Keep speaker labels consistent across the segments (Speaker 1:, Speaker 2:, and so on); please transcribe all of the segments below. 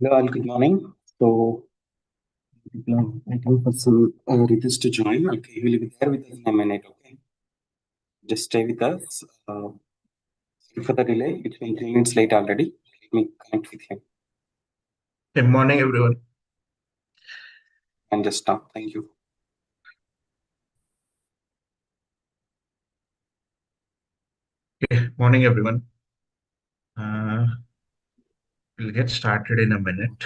Speaker 1: Hello, all. Good morning. So, people are waiting for some readers to join. Okay, you will be there with us in a minute. Okay, just stay with us. Sorry for the delay. It's been 3 minutes late already. Let me connect with you
Speaker 2: Good morning, everyone.
Speaker 1: and just stop. Thank you.
Speaker 2: Morning, everyone. We'll get started in a minute.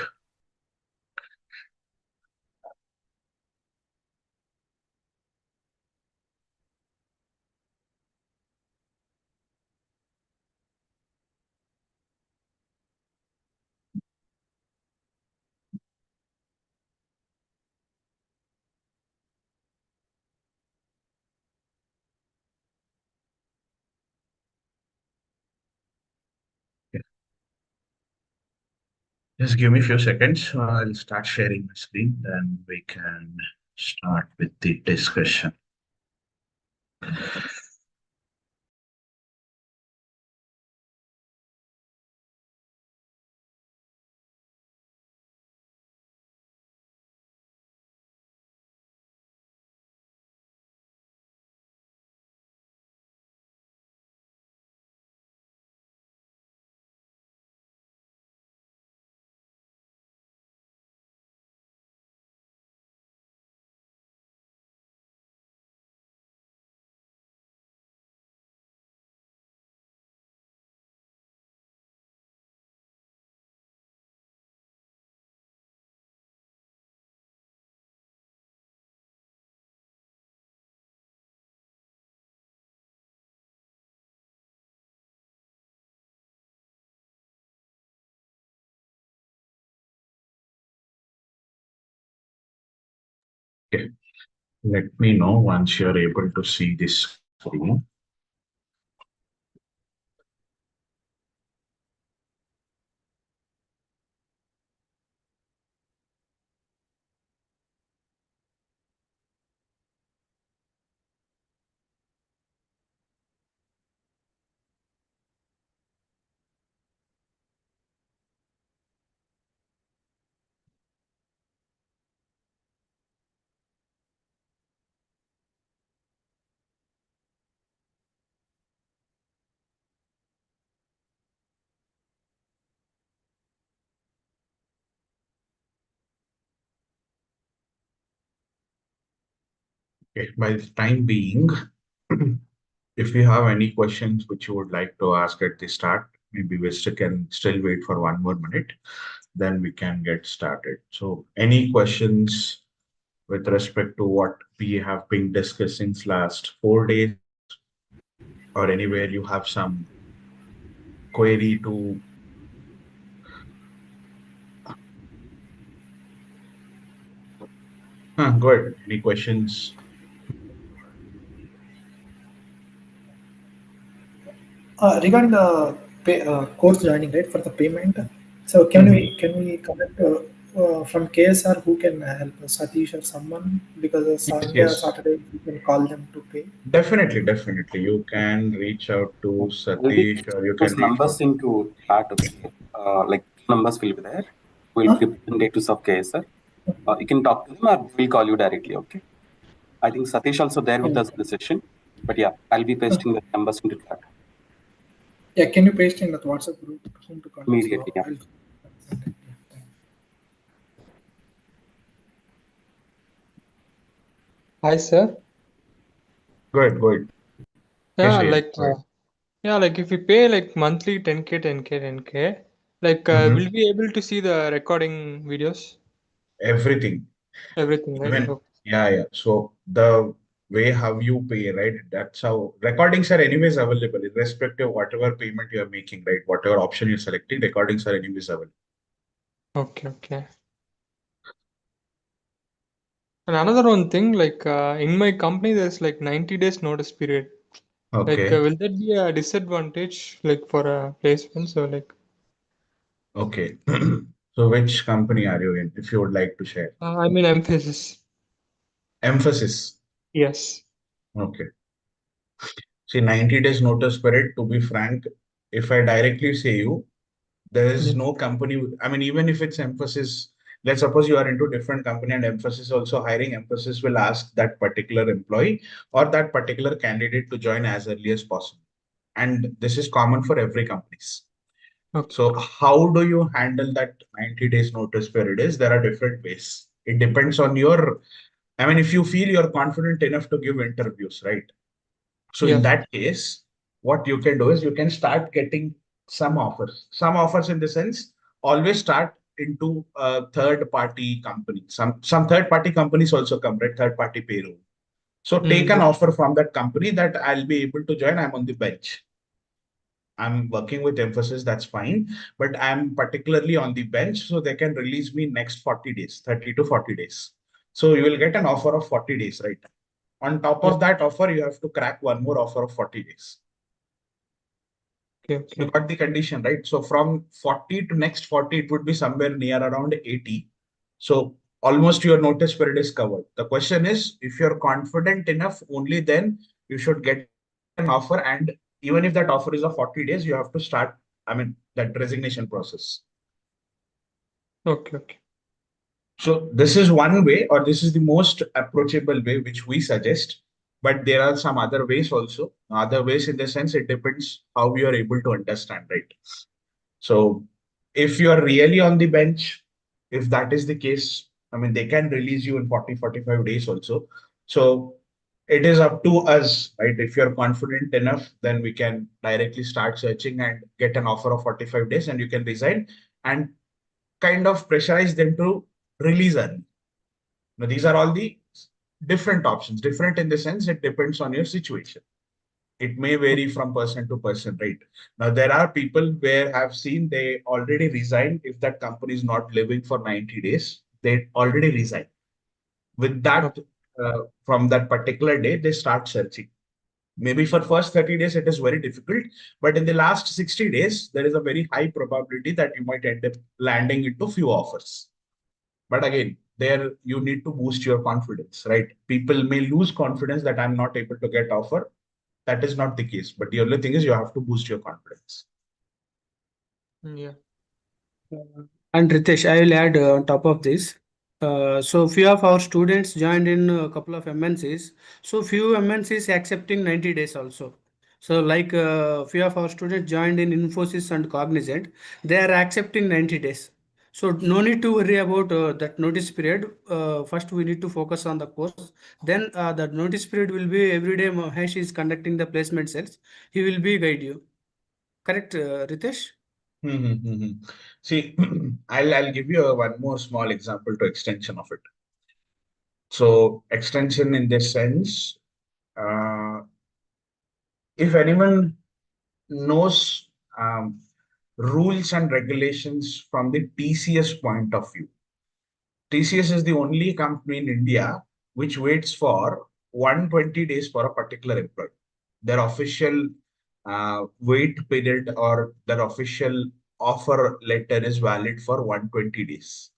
Speaker 2: Yeah. Just give me a few seconds. I'll start sharing my screen, then we can start with the discussion. Okay. Let me know once you're able to see this screen. Okay. By the time being, if you have any questions which you would like to ask at the start, maybe we still can still wait for 1 more minute, then we can get started. So, any questions with respect to what we have been discussing since last 4 days, or anywhere you have some query to go ahead. Any questions?
Speaker 3: Regarding the course joining, right, for the payment, so
Speaker 2: Mhm.
Speaker 3: can we connect from KSR who can help us, Satish or someone, because
Speaker 2: Yes,
Speaker 3: Sunday or
Speaker 2: yes.
Speaker 3: Saturday we can call them to pay.
Speaker 2: Definitely, definitely. You can reach out to
Speaker 1: I'll be
Speaker 2: Satish or you
Speaker 1: those
Speaker 2: can reach
Speaker 1: numbers
Speaker 2: out.
Speaker 1: into chat. Okay, like numbers will be there. We'll
Speaker 3: Huh?
Speaker 1: be representatives of KSR. You can talk to them, or we'll call you directly. Okay. I think Satish also there with us in the session. But yeah, I'll be
Speaker 3: Uh,
Speaker 1: pasting the numbers into chat
Speaker 3: yeah, can you paste in that WhatsApp group whom to contact?
Speaker 1: immediately.
Speaker 3: So
Speaker 1: Yeah.
Speaker 3: I'll. Yeah, thank you.
Speaker 4: Hi, sir.
Speaker 2: Go ahead, go ahead. Yes,
Speaker 4: Yeah,
Speaker 2: Ian,
Speaker 4: like,
Speaker 2: go ahead.
Speaker 4: if we pay like monthly 10K, 10K, 10K, like, will
Speaker 2: Mhm.
Speaker 4: we be able to see the recording videos?
Speaker 2: Everything.
Speaker 4: Everything, right?
Speaker 2: Even,
Speaker 4: Oh,
Speaker 2: yeah, yeah. So the way how you pay, right? That's how recordings are anyways available, irrespective of whatever payment you are making, right? Whatever option you're selecting, recordings are anyways available.
Speaker 4: okay, okay. And another one thing, like, in my company, there's like 90 days notice period. Like,
Speaker 2: Okay,
Speaker 4: will that be a disadvantage, like, for a placement? So, like,
Speaker 2: okay. So which company are you in, if you would like to share?
Speaker 4: I mean, emphasis.
Speaker 2: Emphasis.
Speaker 4: Yes.
Speaker 2: Okay. See, 90 days notice period, to be frank, if I directly say you, There is
Speaker 4: Yeah.
Speaker 2: no company, I mean, even if it's Mphasis, let's suppose you are into different company and Mphasis also hiring, Mphasis will ask that particular employee or that particular candidate to join as early as possible. And this is common for every companies.
Speaker 4: Okay.
Speaker 2: So how do you handle that 90 days notice period is? There are different ways. It depends on your, I mean, if you feel you're confident enough to give interviews, right? So in
Speaker 4: Yeah.
Speaker 2: that case, what you can do is you can start getting some offers. Some offers in the sense, always start into a third party company. Some third party companies also come, right? Third party payroll. So take an
Speaker 4: Yeah.
Speaker 2: offer from that company that I'll be able to join. I'm on the bench. I'm working with Mphasis, that's fine. But I'm particularly on the bench, so they can release me next 40 days, 30 to 40 days. So you will get an offer of 40 days, right? On top
Speaker 4: Yeah.
Speaker 2: of that offer, you have to crack one more offer of 40 days.
Speaker 4: Okay.
Speaker 2: You got the condition, right? So from 40 to next 40, it would be somewhere near around 80. So almost your notice period is covered. The question is, if you're confident enough, only then you should get an offer. And even if that offer is of 40 days, you have to start, I mean, that resignation process.
Speaker 4: Okay. Okay.
Speaker 2: So this is one way, or this is the most approachable way which we suggest. But there are some other ways also. Other ways in the sense it depends how you are able to understand, right? So if you are really on the bench, if that is the case, I mean, they can release you in 40, 45 days also. So it is up to us, right? If you're confident enough, then we can directly start searching and get an offer of 45 days and you can resign and kind of pressurize them to release early. Now, these are all the different options. Different in the sense it depends on your situation. It may vary from person to person, right? Now, there are people where have seen they already resigned. If that company is not living for 90 days, they already resign. With that,
Speaker 4: Okay.
Speaker 2: from that particular day, they start searching. Maybe for first 30 days, it is very difficult. But in the last 60 days, there is a very high probability that you might end up landing into few offers. But again, there you need to boost your confidence, right? People may lose confidence that I'm not able to get offer. That is not the case. But the only thing is you have to boost your confidence.
Speaker 4: Yeah.
Speaker 5: And Ritesh, I will add on top of this. So few of our students joined in a couple of MNCs. So few MNCs accepting 90 days also. So like few of our students joined in Infosys and Cognizant, they are accepting 90 days. So no need to worry about that notice period. First we need to focus on the course. Then the notice period will be every day Mahesh is conducting the placement sales. He will be guide you. Correct, Ritesh?
Speaker 2: See, I'll give you one more small example to extension of it. So extension in this sense, uh, if anyone knows rules and regulations from the TCS point of view, TCS is the only company in India which waits for 120 days for a particular employee. Their official wait period or their official offer letter is valid for 120 days.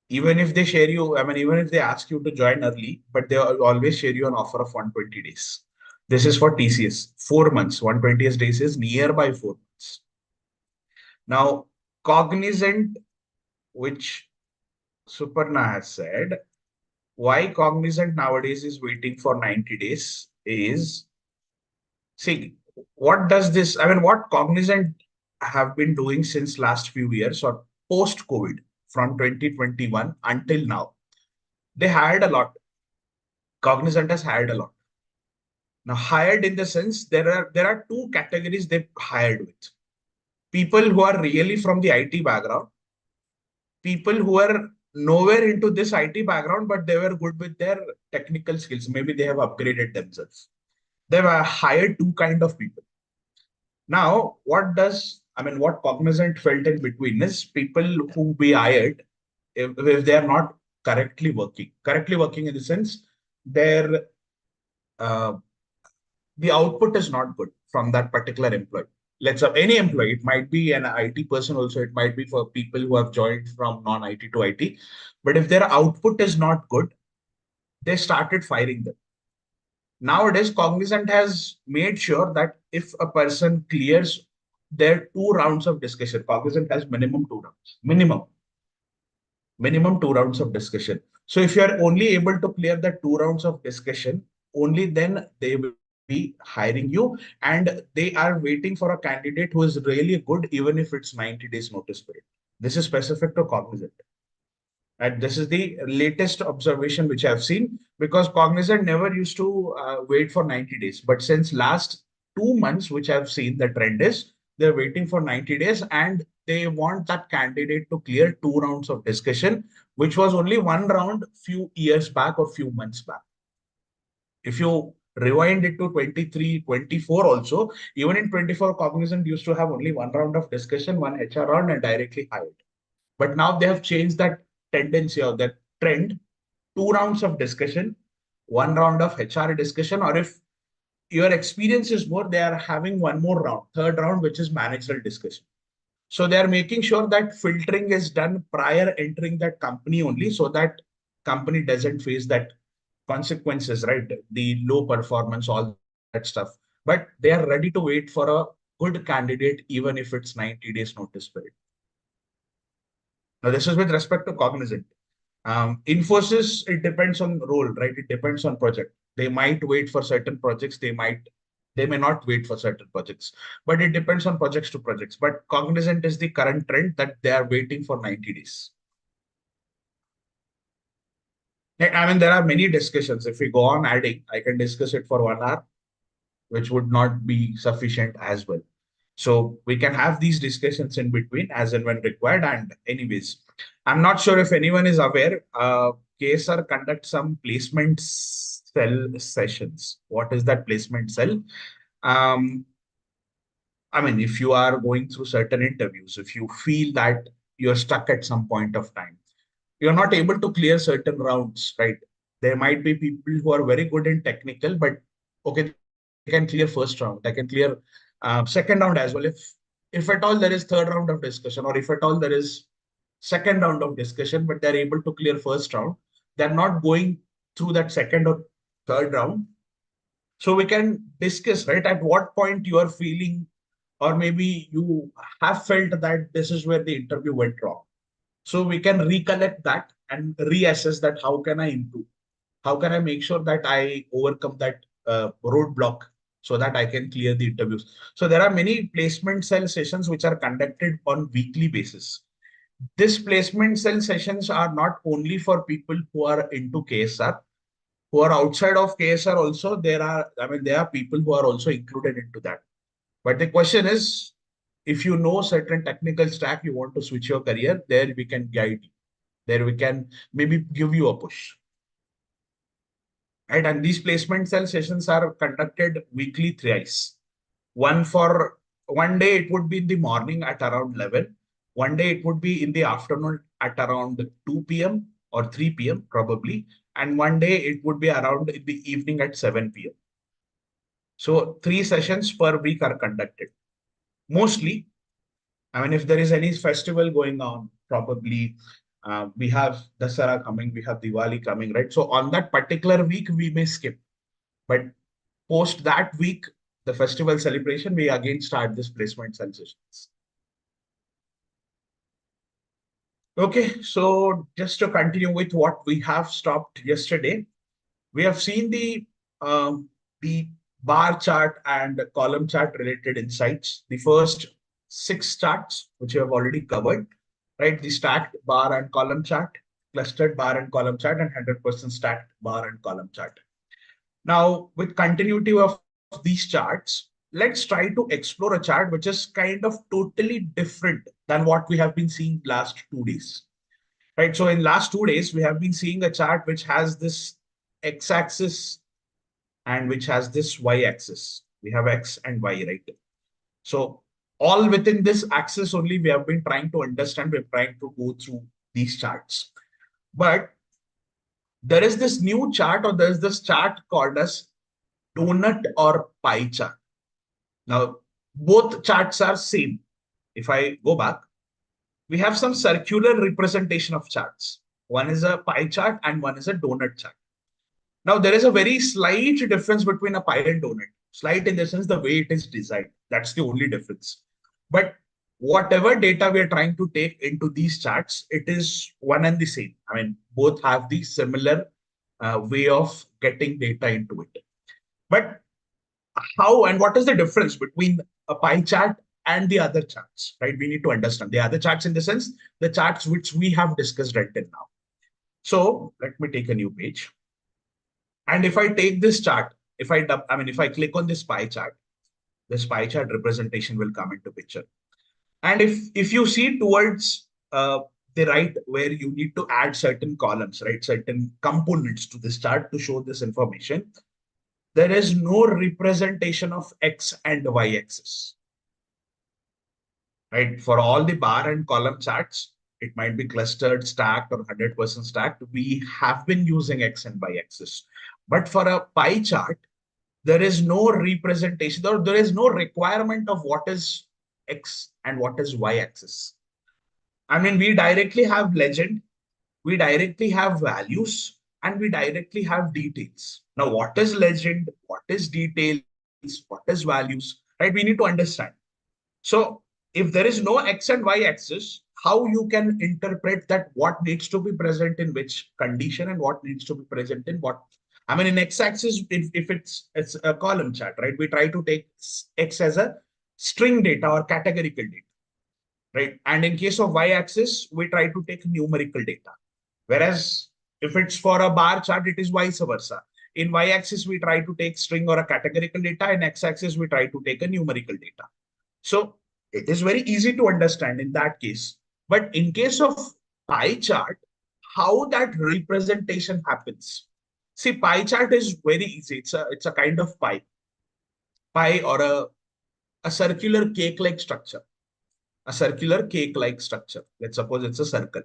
Speaker 2: Even if they share you, I mean, even if they ask you to join early, but they always share you an offer of 120 days. This is for TCS, 4 months. 120 days is nearby 4 months. Now, Cognizant, which Suparna has said, why Cognizant nowadays is waiting for 90 days is, see, what does this, I mean, what Cognizant have been doing since last few years or post-COVID from 2021 until now, they hired a lot. Cognizant has hired a lot. Now, hired in the sense there are two categories they hired with. People who are really from the IT background, people who are nowhere into this IT background, but they were good with their technical skills. Maybe they have upgraded themselves. They've hired two kind of people. Now, what Cognizant felt in between is people who we hired, if they are not correctly working in the sense, their uh, the output is not good from that particular employee. Let's say any employee, it might be an IT person also, it might be for people who have joined from non-IT to IT. But if their output is not good, they started firing them. Nowadays, Cognizant has made sure that if a person clears there are 2 rounds of discussion. Cognizant has minimum 2 rounds, minimum 2 rounds of discussion. So if you are only able to clear the 2 rounds of discussion, only then they will be hiring you, and they are waiting for a candidate who is really good, even if it's 90 days notice period. This is specific to Cognizant. And this is the latest observation which I've seen, because Cognizant never used to wait for 90 days. But since last 2 months, which I've seen, the trend is they're waiting for 90 days and they want that candidate to clear 2 rounds of discussion, which was only 1 round few years back or few months back. If you rewind it to 23, 24 also, even in 24, Cognizant used to have only 1 round of discussion, 1 HR round, and directly hired. But now they have changed that tendency or that trend, 2 rounds of discussion, 1 round of HR discussion, or if your experience is more, they are having one more round, third round, which is managerial discussion. So they are making sure that filtering is done prior entering that company only, so that company doesn't face that consequences, right? The low performance, all that stuff. But they are ready to wait for a good candidate, even if it's 90 days notice period. Now, this is with respect to Cognizant. Infosys, it depends on role, right? It depends on project. They might wait for certain projects. They may not wait for certain projects, but it depends on projects to projects. But Cognizant is the current trend that they are waiting for 90 days. I mean, there are many discussions. If we go on adding, I can discuss it for 1 hour, which would not be sufficient as well. So we can have these discussions in between as and when required. And anyways, I'm not sure if anyone is aware, KSR conducts some placement cell sessions. What is that placement cell? I mean, if you are going through certain interviews, if you feel that you're stuck at some point of time, you're not able to clear certain rounds, right? There might be people who are very good in technical, but okay, they can clear first round, they can clear second round as well. If at all there is third round of discussion, or if at all there is second round of discussion, but they're able to clear first round, they're not going through that second or third round. So we can discuss, right, at what point you are feeling, or maybe you have felt that this is where the interview went wrong. So we can recollect that and reassess that how can I improve? How can I make sure that I overcome that roadblock so that I can clear the interviews? So there are many placement cell sessions which are conducted on weekly basis. This placement cell sessions are not only for people who are into KSR, who are outside of KSR also. There are people who are also included into that. But the question is, if you know certain technical stack, you want to switch your career, there we can guide you. There we can maybe give you a push. Right? And these placement cell sessions are conducted weekly thrice. One day it would be in the morning at around 11. One day it would be in the afternoon at around 2 p.m. or 3 p.m. probably. And one day it would be around in the evening at 7 p.m. So 3 sessions per week are conducted. Mostly, I mean, if there is any festival going on, probably we have Dasara coming, we have Diwali coming, right? So on that particular week, we may skip. But post that week, the festival celebration, we again start this placement cell sessions. Okay, so just to continue with what we have stopped yesterday, we have seen the bar chart and column chart related insights. The first 6 charts, which we have already covered, right? The stacked bar and column chart, clustered bar and column chart, and 100% stacked bar and column chart. Now, with continuity of these charts, let's try to explore a chart which is kind of totally different than what we have been seeing last 2 days. Right? So in last 2 days, we have been seeing a chart which has this x-axis and which has this y-axis. We have x and y, right? So all within this axis only we have been trying to understand, we're trying to go through these charts. But there is this new chart, or there's this chart called as donut or pie chart. Now, both charts are same. If I go back, we have some circular representation of charts. One is a pie chart and one is a donut chart. Now, there is a very slight difference between a pie and donut. Slight in the sense the way it is designed. That's the only difference. but whatever data we are trying to take into these charts, it is one and the same. I mean, both have the similar way of getting data into it. But how and what is the difference between a pie chart and the other charts, right? We need to understand the other charts in the sense, the charts which we have discussed right till now. So let me take a new page. And if I take this chart, if I click on this pie chart representation will come into picture. And if you see towards the right, where you need to add certain columns, right, certain components to this chart to show this information, there is no representation of X and Y axis, right? For all the bar and column charts, it might be clustered, stacked, or 100% stacked. We have been using X and Y axis. But for a pie chart, there is no representation, or there is no requirement of what is X and what is Y axis. I mean, we directly have legend, we directly have values, and we directly have details. Now, what is legend? What is details? What is values? Right? We need to understand. So if there is no X and Y axis, how you can interpret that what needs to be present in which condition and what needs to be present in what? I mean, in X axis, if it's a column chart, right? We try to take X as a string data or categorical data, right? And in case of Y axis, we try to take numerical data. Whereas if it's for a bar chart, it is vice versa. In Y axis, we try to take string or a categorical data. In X axis, we try to take a numerical data. So it is very easy to understand in that case. But in case of pie chart, how that representation happens? See, pie chart is very easy. It's a kind of pie or a circular cake-like structure. A circular cake-like structure. Let's suppose it's a circle.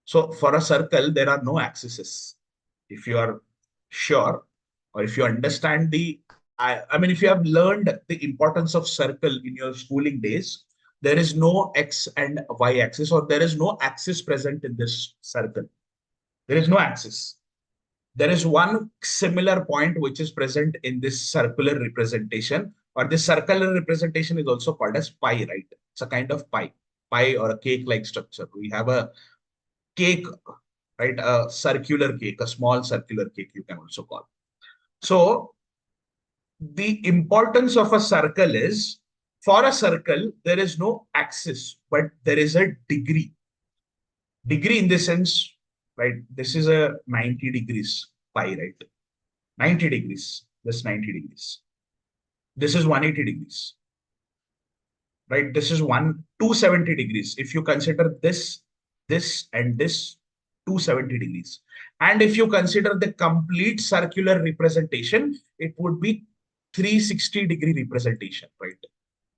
Speaker 2: So for a circle, there are no axes. If you are sure, or if you understand I mean, if you have learned the importance of circle in your schooling days, there is no X and Y axis, or there is no axis present in this circle. There is no axis. There is one similar point which is present in this circular representation, or this circular representation is also called as pie, right? It's a kind of pie or a cake-like structure. We have a cake, right? A circular cake, a small circular cake, you can also call. So the importance of a circle is, for a circle, there is no axis, but there is a degree. Degree in the sense, right? This is a 90 degrees pie, right? 90 degrees, this 90 degrees. This is 180 degrees, right? This is 270 degrees. If you consider this, and this, 270 degrees. And if you consider the complete circular representation, it would be 360 degree representation, right?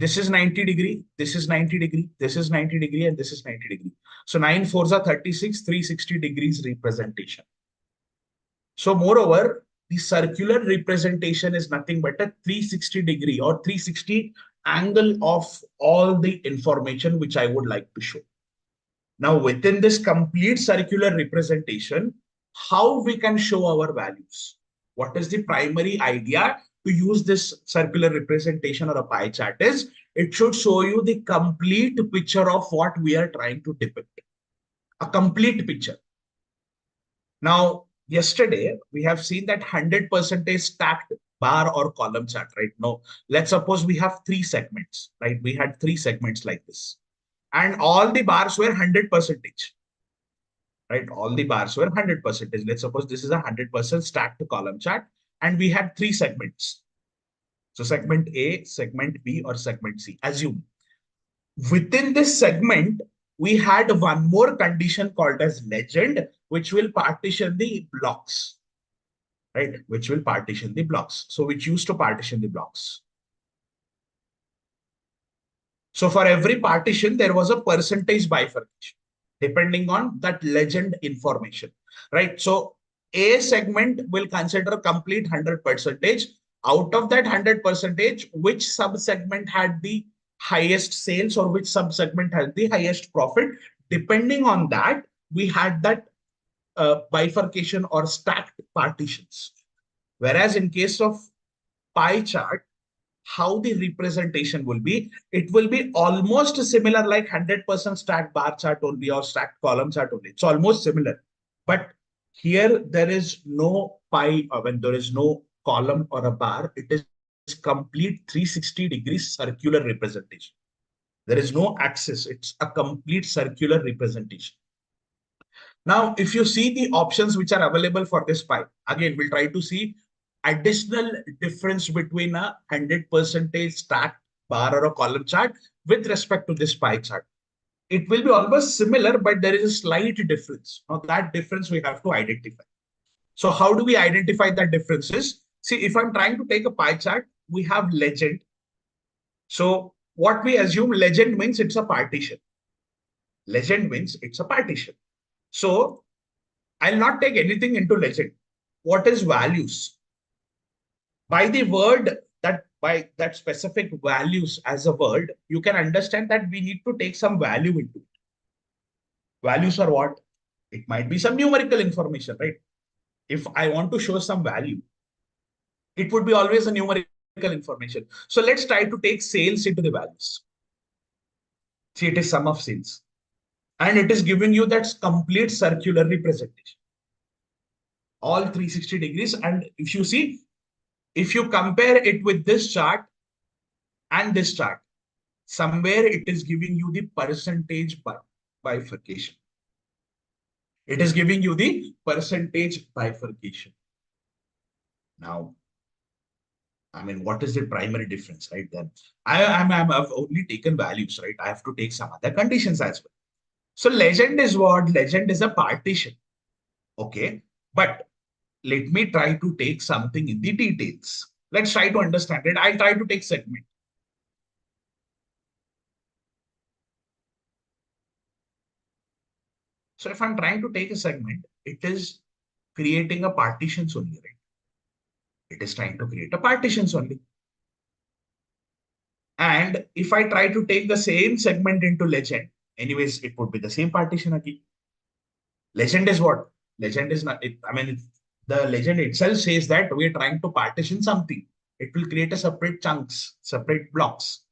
Speaker 2: This is 90 degree, this is 90 degree, this is 90 degree, and this is 90 degree. So 9 4s are 36, 360 degrees representation. So moreover, the circular representation is nothing but a 360 degree or 360 angle of all the information which I would like to show. Now, within this complete circular representation, how we can show our values? What is the primary idea to use this circular representation or a pie chart is, it should show you the complete picture of what we are trying to depict. A complete picture. Now, yesterday, we have seen that 100% stacked bar or column chart, right? Now, let's suppose we have 3 segments, right? We had 3 segments like this. And all the bars were 100%, right? All the bars were 100%. Let's suppose this is a 100% stacked column chart, and we had 3 segments. So segment A, segment B, or segment C. Assume within this segment, we had one more condition called as legend, which will partition the blocks, right? Which will partition the blocks. So which used to partition the blocks. So for every partition, there was a percentage bifurcation depending on that legend information, right? So A segment will consider complete 100%. Out of that 100%, which subsegment had the highest sales or which subsegment had the highest profit? Depending on that, we had that bifurcation or stacked partitions. Whereas in case of pie chart, how the representation will be. It will be almost similar like 100% stacked bar chart only or stacked column chart only. It's almost similar. But here there is no pie, or when there is no column or a bar, it is complete 360 degrees circular representation. There is no axis. It's a complete circular representation. Now, if you see the options which are available for this pie, again, we'll try to see additional difference between a 100% stacked bar or a column chart with respect to this pie chart. It will be almost similar, but there is a slight difference. Now, that difference we have to identify. So how do we identify that differences? See, if I'm trying to take a pie chart, we have legend. So what we assume, legend means it's a partition. Legend means it's a partition. So I'll not take anything into legend. What is values? By the word, by that specific values as a word, you can understand that we need to take some value into it. Values are what? It might be some numerical information, right? If I want to show some value, it would be always a numerical information. So let's try to take sales into the values. See, it is sum of sales. And it is giving you that complete circular representation. All 360 degrees. And if you see, if you compare it with this chart and this chart, somewhere it is giving you the percentage bifurcation. It is giving you the percentage bifurcation. Now, I mean, what is the primary difference, right? Then I've only taken values, right? I have to take some other conditions as well. So legend is what? Legend is a partition. Okay. But let me try to take something in the details. Let's try to understand it. I'll try to take segment. So if I'm trying to take a segment, it is creating a partitions only, right? It is trying to create a partitions only. And if I try to take the same segment into legend, anyways, it would be the same partition again. Legend is what? Legend is not, the legend itself says that we're trying to partition something. It will create a separate chunks, separate blocks.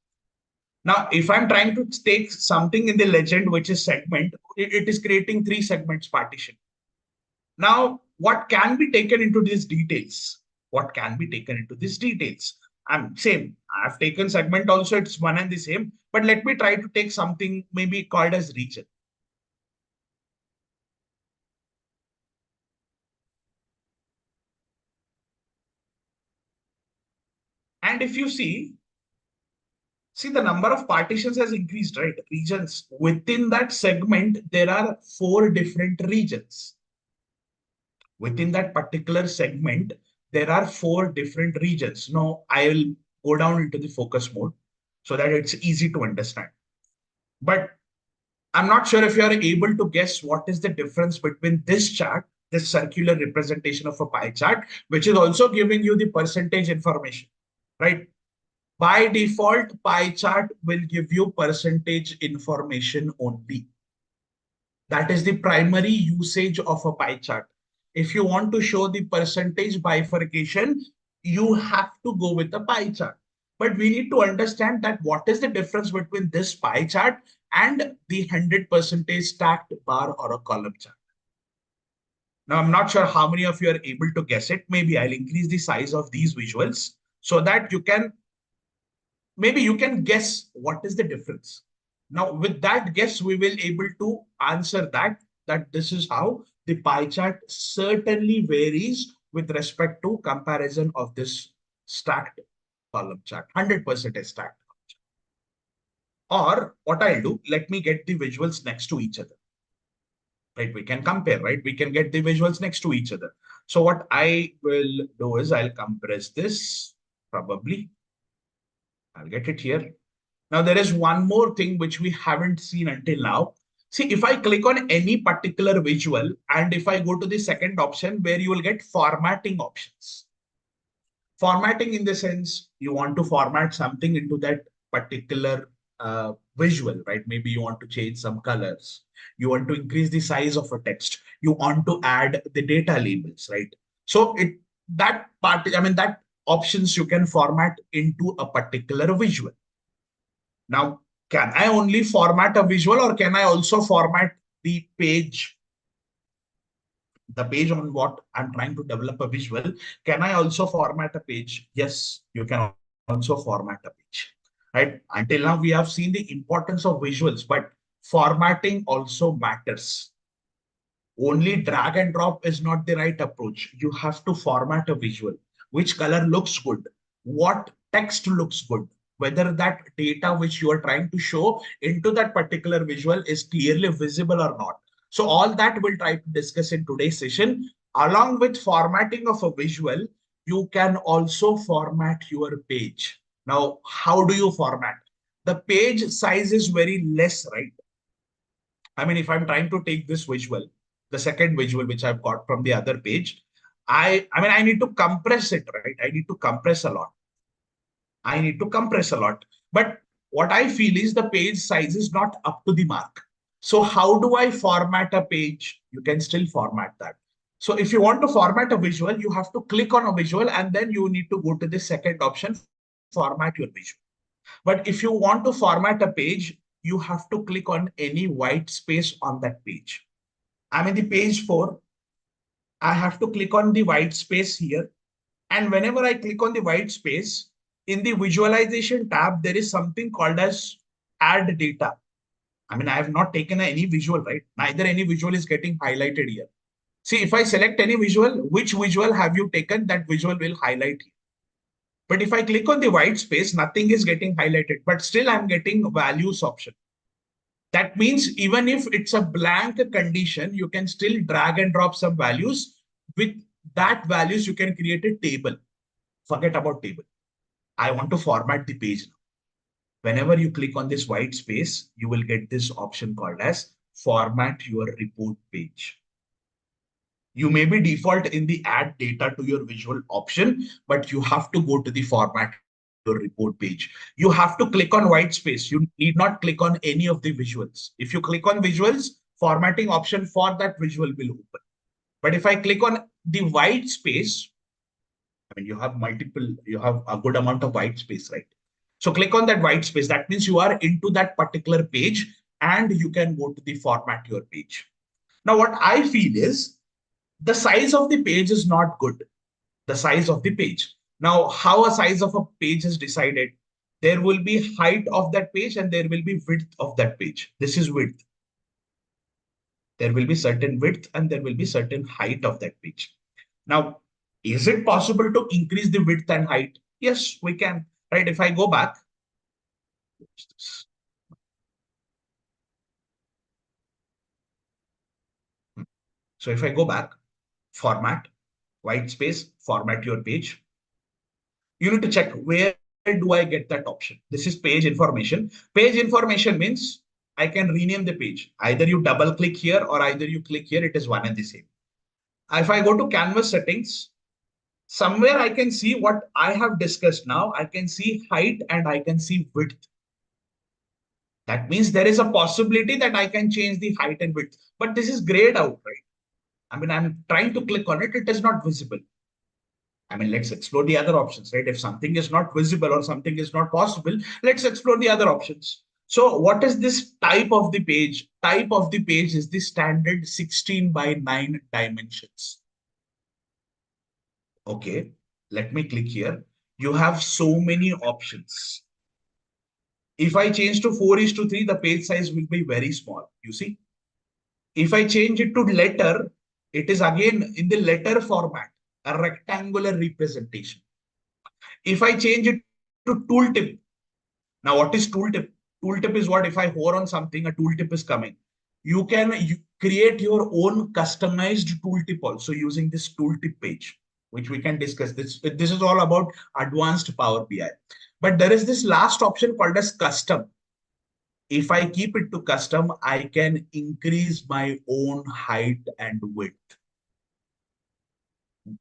Speaker 2: Now, if I'm trying to take something in the legend, which is segment, it is creating 3 segments partition. Now, what can be taken into these details? What can be taken into these details? Same. I've taken segment also, it's one and the same. But let me try to take something maybe called as region. And if you see the number of partitions has increased, right? Regions. Within that segment, there are 4 different regions. Within that particular segment, there are 4 different regions. Now, I will go down into the focus mode so that it's easy to understand. But I'm not sure if you are able to guess what is the difference between this chart, this circular representation of a pie chart, which is also giving you the percentage information, right? By default, pie chart will give you percentage information only. That is the primary usage of a pie chart. If you want to show the percentage bifurcation, you have to go with the pie chart. But we need to understand that what is the difference between this pie chart and the 100% stacked bar or a column chart. Now, I'm not sure how many of you are able to guess it. Maybe I'll increase the size of these visuals so that you can guess what is the difference. Now, with that guess, we will able to answer that this is how the pie chart certainly varies with respect to comparison of this stacked column chart, 100% stacked. Or what I'll do, let me get the visuals next to each other. Right, we can compare, right? We can get the visuals next to each other. So what I will do is I'll compress this, probably. I'll get it here. Now, there is one more thing which we haven't seen until now. See, if I click on any particular visual and if I go to the second option where you will get formatting options. Formatting in the sense you want to format something into that particular visual, right? Maybe you want to change some colors. You want to increase the size of a text. You want to add the data labels, right? So that options you can format into a particular visual. Now, can I only format a visual, or can I also format the page? The page on what I'm trying to develop a visual. Can I also format a page? Yes, you can also format a page. Right? Until now, we have seen the importance of visuals, but formatting also matters. Only drag and drop is not the right approach. You have to format a visual. Which color looks good? What text looks good? Whether that data which you are trying to show into that particular visual is clearly visible or not. So all that we'll try to discuss in today's session. Along with formatting of a visual, you can also format your page. Now, how do you format? The page size is very less, right? I mean, if I'm trying to take this visual, the second visual which I've got from the other page, I mean, I need to compress it, right? I need to compress a lot. I need to compress a lot. But what I feel is the page size is not up to the mark. So how do I format a page? You can still format that. So if you want to format a visual, you have to click on a visual and then you need to go to the second option, format your visual. But if you want to format a page, you have to click on any white space on that page. I'm in the page 4. I have to click on the white space here. And whenever I click on the white space, in the visualization tab, there is something called as add data. I mean, I have not taken any visual, right? Neither any visual is getting highlighted here. See, if I select any visual, which visual have you taken? That visual will highlight here. But if I click on the white space, nothing is getting highlighted, but still I'm getting values option. That means even if it's a blank condition, you can still drag and drop some values. With that values, you can create a table. Forget about table. I want to format the page now. Whenever you click on this white space, you will get this option called as format your report page. You may be default in the add data to your visual option, but you have to go to the format your report page. You have to click on white space. You need not click on any of the visuals. If you click on visuals, formatting option for that visual will open. But if I click on the white space, I mean, you have a good amount of white space, right? So click on that white space. That means you are into that particular page and you can go to the format your page. Now, what I feel is the size of the page is not good. The size of the page. Now, how a size of a page is decided? There will be height of that page and there will be width of that page. This is width. There will be certain width and there will be certain height of that page. Now, is it possible to increase the width and height? Yes, we can. Right? If I go back, so if I go back, format, white space, format your page. You need to check where do I get that option. This is page information. Page information means I can rename the page. Either you double click here or either you click here. It is one and the same. If I go to canvas settings, somewhere I can see what I have discussed now. I can see height and I can see width. That means there is a possibility that I can change the height and width, but this is grayed out, right? I mean, I'm trying to click on it. It is not visible. I mean, let's explore the other options, right? If something is not visible or something is not possible, let's explore the other options. So what is this type of the page? Type of the page is the standard 16 by 9 dimensions. Okay, let me click here. You have so many options. If I change to 4:3, the page size will be very small, you see. If I change it to letter, it is again in the letter format, a rectangular representation. If I change it to tooltip, now what is tooltip? Tooltip is what if I hover on something, a tooltip is coming. You can create your own customized tooltip also using this tooltip page, which we can discuss. This is all about advanced Power BI. But there is this last option called as custom. If I keep it to custom, I can increase my own height and width.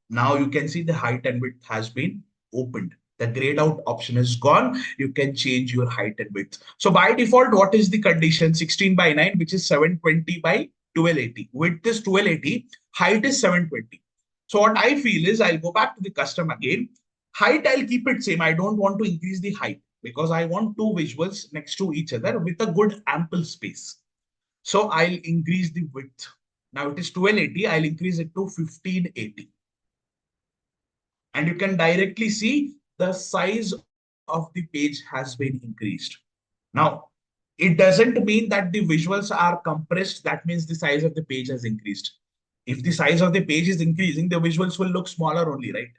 Speaker 2: Now you can see the height and width has been opened. The grayed out option is gone. You can change your height and width. So by default, what is the condition? 16 by 9, which is 720 by 1280. Width is 1280, height is 720. So what I feel is I'll go back to the custom again. Height, I'll keep it same. I don't want to increase the height because I want two visuals next to each other with a good ample space. So I'll increase the width. Now it is 1280. I'll increase it to 1580. And you can directly see the size of the page has been increased. Now, it doesn't mean that the visuals are compressed. That means the size of the page has increased. If the size of the page is increasing, the visuals will look smaller only, right?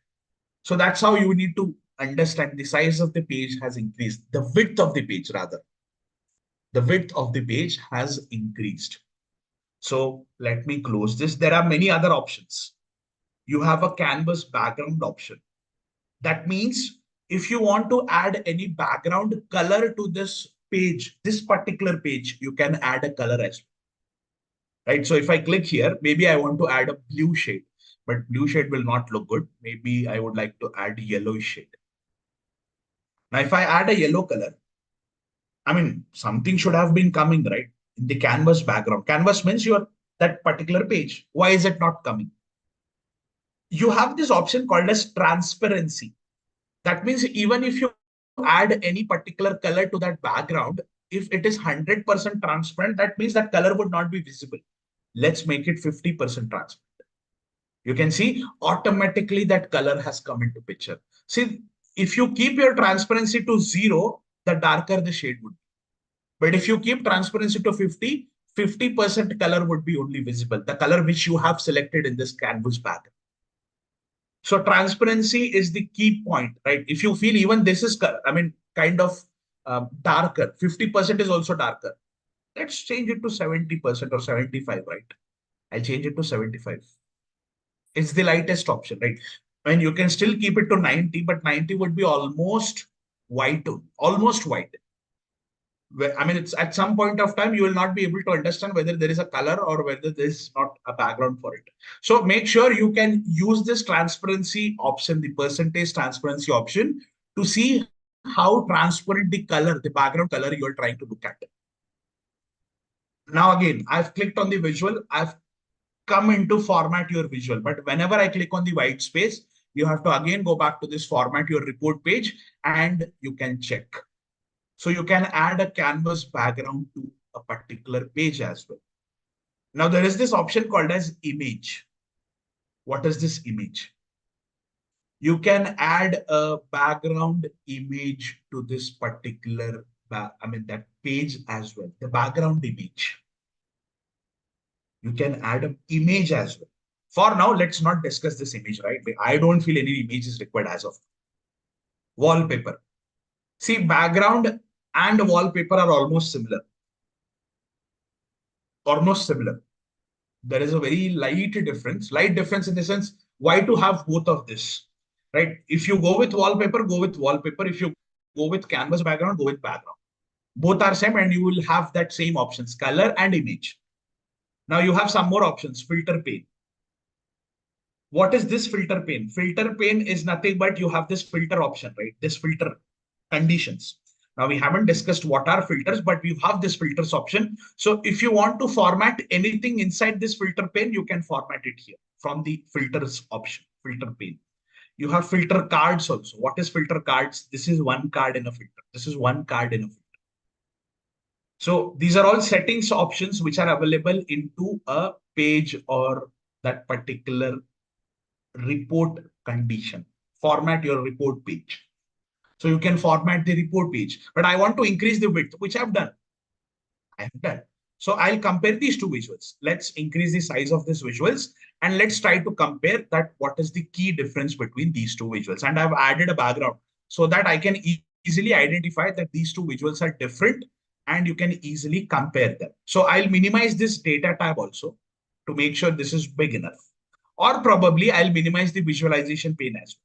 Speaker 2: So that's how you need to understand the size of the page has increased. The width of the page, rather. The width of the page has increased. So let me close this. There are many other options. You have a canvas background option. That means if you want to add any background color to this page, this particular page, you can add a color as well. Right? So if I click here, maybe I want to add a blue shade, but blue shade will not look good. Maybe I would like to add yellow shade. Now, if I add a yellow color, I mean, something should have been coming, right? In the canvas background. Canvas means your that particular page. Why is it not coming? You have this option called as transparency. That means even if you add any particular color to that background, if it is 100% transparent, that means that color would not be visible. Let's make it 50% transparent. You can see automatically that color has come into picture. See, if you keep your transparency to 0, the darker the shade would be. But if you keep transparency to 50, 50% color would be only visible, the color which you have selected in this canvas background. So transparency is the key point, right? If you feel even this is, I mean, kind of darker, 50% is also darker. Let's change it to 70% or 75, right? I'll change it to 75. It's the lightest option, right? I mean, you can still keep it to 90, but 90 would be almost white, almost white. I mean, it's at some point of time, you will not be able to understand whether there is a color or whether there is not a background for it. So make sure you can use this transparency option, the percentage transparency option, to see how transparent the color, the background color you're trying to look at. Now, again, I've clicked on the visual. I've come into format your visual. But whenever I click on the white space, you have to again go back to this format your report page and you can check. So you can add a canvas background to a particular page as well. Now there is this option called as image. What is this image? You can add a background image to this particular, that page as well, the background image. You can add an image as well. For now, let's not discuss this image, right? I don't feel any image is required as of now. Wallpaper. See, background and wallpaper are almost similar. Almost similar. There is a very light difference. Light difference in the sense, why to have both of this, right? If you go with wallpaper, go with wallpaper. If you go with canvas background, go with background. Both are same and you will have that same options, color and image. Now you have some more options, filter pane. What is this filter pane? Filter pane is nothing but you have this filter option, right? This filter conditions. Now we haven't discussed what are filters, but you have this filters option. So if you want to format anything inside this filter pane, you can format it here from the filters option, filter pane. You have filter cards also. What is filter cards? This is one card in a filter. This is one card in a filter. So these are all settings options which are available into a page or that particular report condition. Format your report page. So you can format the report page, but I want to increase the width, which I've done. I've done. So I'll compare these two visuals. Let's increase the size of these visuals and let's try to compare that what is the key difference between these two visuals. And I've added a background so that I can easily identify that these two visuals are different and you can easily compare them. So I'll minimize this data tab also to make sure this is big enough. Or probably I'll minimize the visualization pane as well.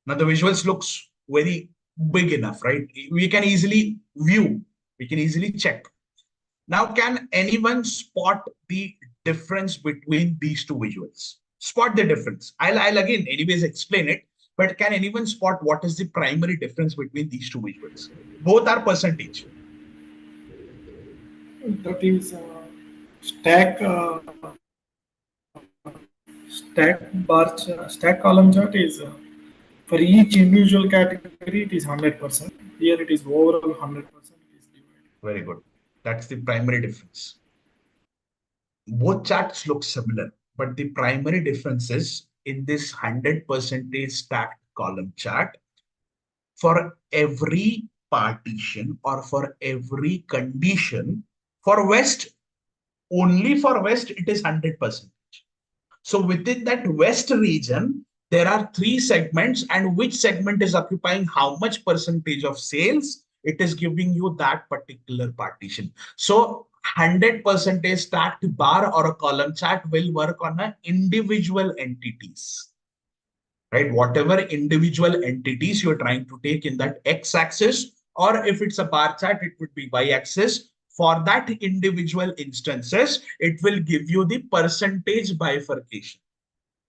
Speaker 2: Now the visuals looks very big enough, right? We can easily view, we can easily check. Now, can anyone spot the difference between these two visuals? Spot the difference. I'll again anyways explain it, but can anyone spot what is the primary difference between these two visuals? Both are percentage.
Speaker 3: That is stack bar, stack column chart is For each individual category, it is 100%. Here it is overall 100%. It is divided.
Speaker 2: Very good. That's the primary difference. Both charts look similar, but the primary difference is in this 100% stacked column chart, for every partition or for every condition, for West, only for West, it is 100%. So within that West region, there are 3 segments, and which segment is occupying how much percentage of sales, it is giving you that particular partition. So 100% stacked bar or a column chart will work on an individual entities, right? Whatever individual entities you're trying to take in that x-axis, or if it's a bar chart, it would be y-axis. For that individual instances, it will give you the percentage bifurcation.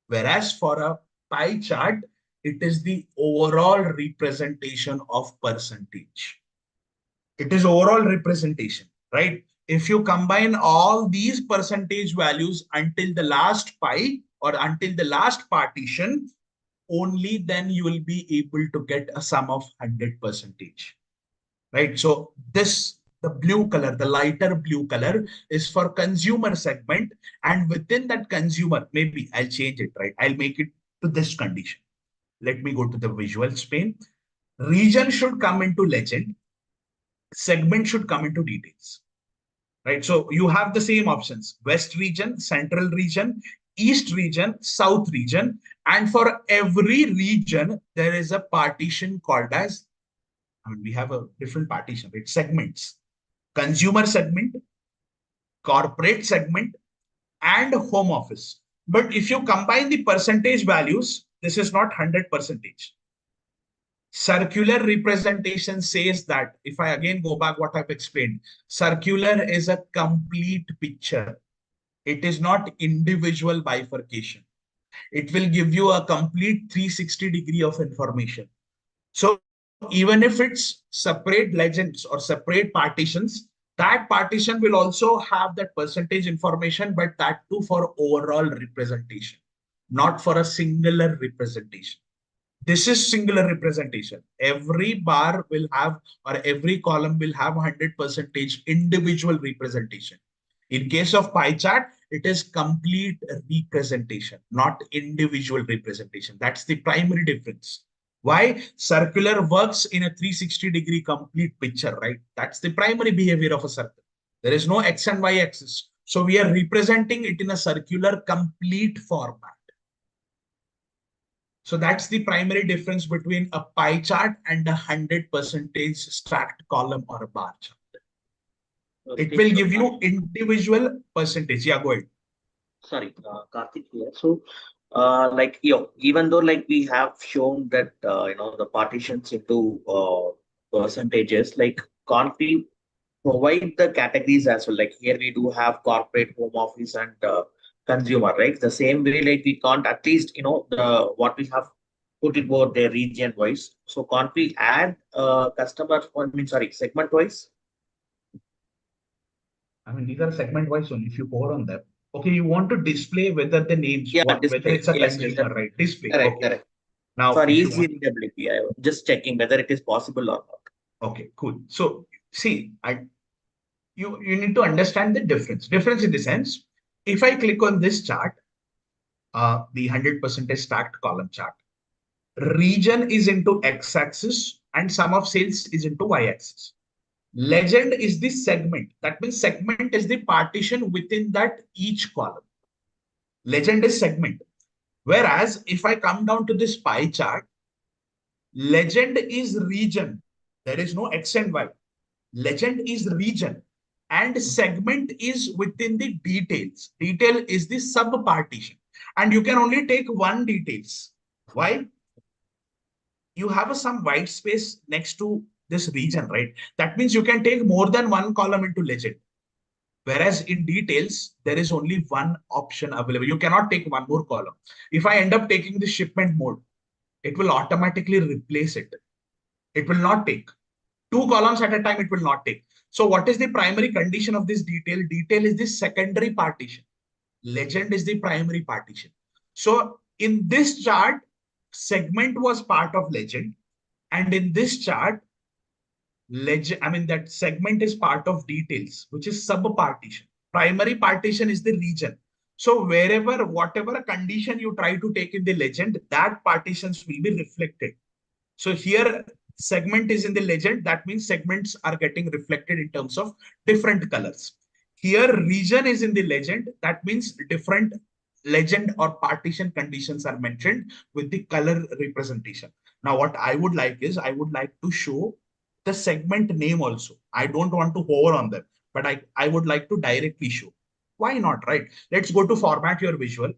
Speaker 2: Whereas for a pie chart, it is the overall representation of percentage. It is overall representation, right? If you combine all these percentage values until the last pie or until the last partition, only then you will be able to get a sum of 100%, right? So this, the blue color, the lighter blue color is for consumer segment, and within that consumer, maybe I'll change it, right? I'll make it to this condition. Let me go to the visuals pane. Region should come into legend, segment should come into details, right? So you have the same options: West region, Central region, East region, South region, and for every region, there is a partition called as, we have a different partition, right? Segments: consumer segment, corporate segment, and home office. But if you combine the percentage values, this is not 100%. Circular representation says that, if I again go back what I've explained, circular is a complete picture. It is not individual bifurcation. It will give you a complete 360-degree of information. So even if it's separate legends or separate partitions, that partition will also have that percentage information, but that too for overall representation, not for a singular representation. This is singular representation. Every bar will have, or every column will have 100% individual representation. In case of pie chart, it is complete representation, not individual representation. That's the primary difference. Why? Circular works in a 360-degree complete picture, right? That's the primary behavior of a circle. There is no x and y axis. So we are representing it in a circular complete format. So that's the primary difference between a pie chart and a 100% stacked column or a bar chart. It will give you individual percentage. Yeah, go ahead.
Speaker 6: Sorry, Karthik here. So, like, even though like we have shown that the partitions into percentages, like, can't we provide the categories as well? Like here we do have corporate, home office, and consumer, right? The same way, like we can't, at least the what we have put it both their region wise. So can't we add customer? Segment wise?
Speaker 2: These are segment wise only. If you go on them, okay, you want to display whether the names, whether it's a consumer, right? Display.
Speaker 6: Correct,
Speaker 2: okay.
Speaker 6: correct.
Speaker 2: Now,
Speaker 6: for easy readability, I was just checking whether it is possible or not.
Speaker 2: Okay, cool. So see, you need to understand the difference. Difference in the sense, if I click on this chart, the 100% stacked column chart, region is into x-axis and sum of sales is into y-axis. Legend is the segment. That means segment is the partition within that each column. Legend is segment. Whereas if I come down to this pie chart, legend is region. There is no x and y. Legend is region. And segment is within the details. Detail is the sub-partition. And you can only take one details. Why? You have some white space next to this region, right? That means you can take more than one column into legend. Whereas in details, there is only one option available. You cannot take one more column. If I end up taking the shipment mode, it will automatically replace it. It will not take. 2 columns at a time, it will not take. So what is the primary condition of this detail? Detail is the secondary partition. Legend is the primary partition. So in this chart, segment was part of legend, and in this chart, that segment is part of details, which is sub-partition. Primary partition is the region. So whatever condition you try to take in the legend, that partitions will be reflected. So here segment is in the legend. That means segments are getting reflected in terms of different colors. Here region is in the legend. That means different legend or partition conditions are mentioned with the color representation. Now what I would like is, I would like to show the segment name also. I don't want to hover on them, but I would like to directly show. Why not, right? Let's go to format your visual.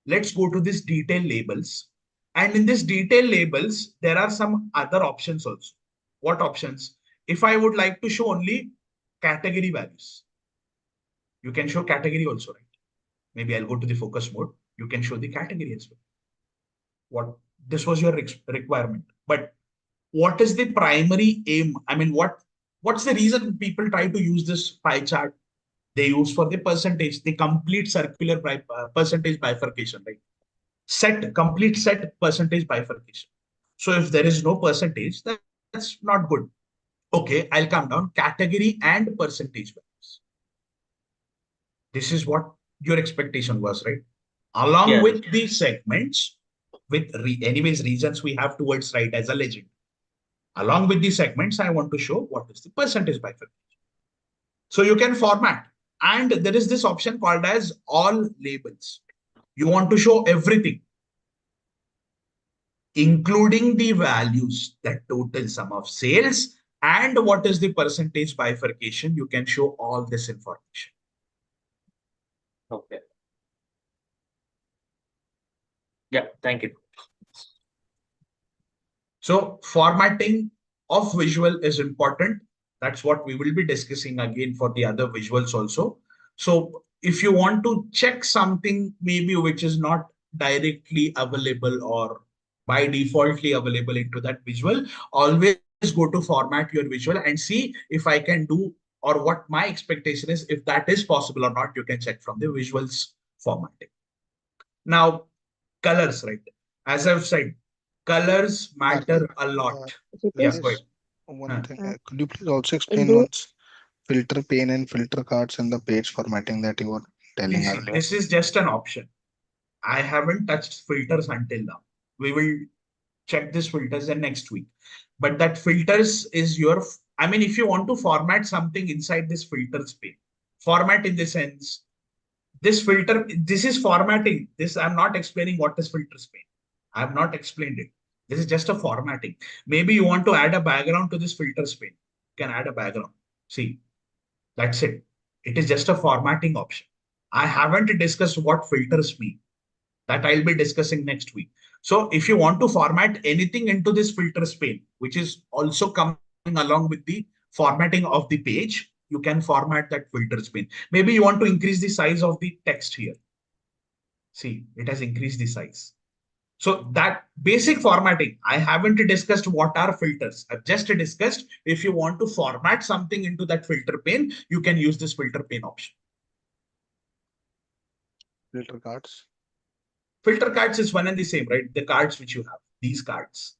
Speaker 2: Let's go to this detail labels. And in this detail labels, there are some other options also. What options? If I would like to show only category values, you can show category also, right? Maybe I'll go to the focus mode. You can show the category as well. This was your requirement. But what is the primary aim? I mean, what's the reason people try to use this pie chart? They use for the percentage, the complete circular percentage bifurcation, right? Complete set percentage bifurcation. So if there is no percentage, that's not good. Okay, I'll come down category and percentage values. This is what your expectation was, right? Along with the segments, with anyways regions we have towards right as a legend. Along with the segments, I want to show what is the percentage bifurcation. So you can format, and there is this option called as all labels. You want to show everything, including the values, that total sum of sales, and what is the percentage bifurcation. You can show all this information.
Speaker 6: Okay. Yeah, thank you.
Speaker 2: So formatting of visual is important. That's what we will be discussing again for the other visuals also. So if you want to check something maybe which is not directly available or by defaultly available into that visual, always go to format your visual and see if I can do, or what my expectation is, if that is possible or not. You can check from the visuals formatting. Now, colors, right? As I've said, colors matter a lot.
Speaker 7: Yes,
Speaker 2: Go ahead.
Speaker 7: one thing. Could you please also explain once filter pane and filter cards and the page formatting that you were telling earlier?
Speaker 2: This is just an option. I haven't touched filters until now. We will check this filters in next week. But that filters is your, if you want to format something inside this filters pane, format in the sense, this filter, this is formatting. This, I'm not explaining what is filters pane. I have not explained it. This is just a formatting. Maybe you want to add a background to this filters pane. You can add a background. See, that's it. It is just a formatting option. I haven't discussed what filters mean. That I'll be discussing next week. So if you want to format anything into this filters pane, which is also coming along with the formatting of the page, you can format that filters pane. Maybe you want to increase the size of the text here. See, it has increased the size. So that basic formatting, I haven't discussed what are filters. I've just discussed if you want to format something into that filter pane, you can use this filter pane option.
Speaker 7: Filter cards.
Speaker 2: Filter cards is one and the same, right? The cards which you have, these cards.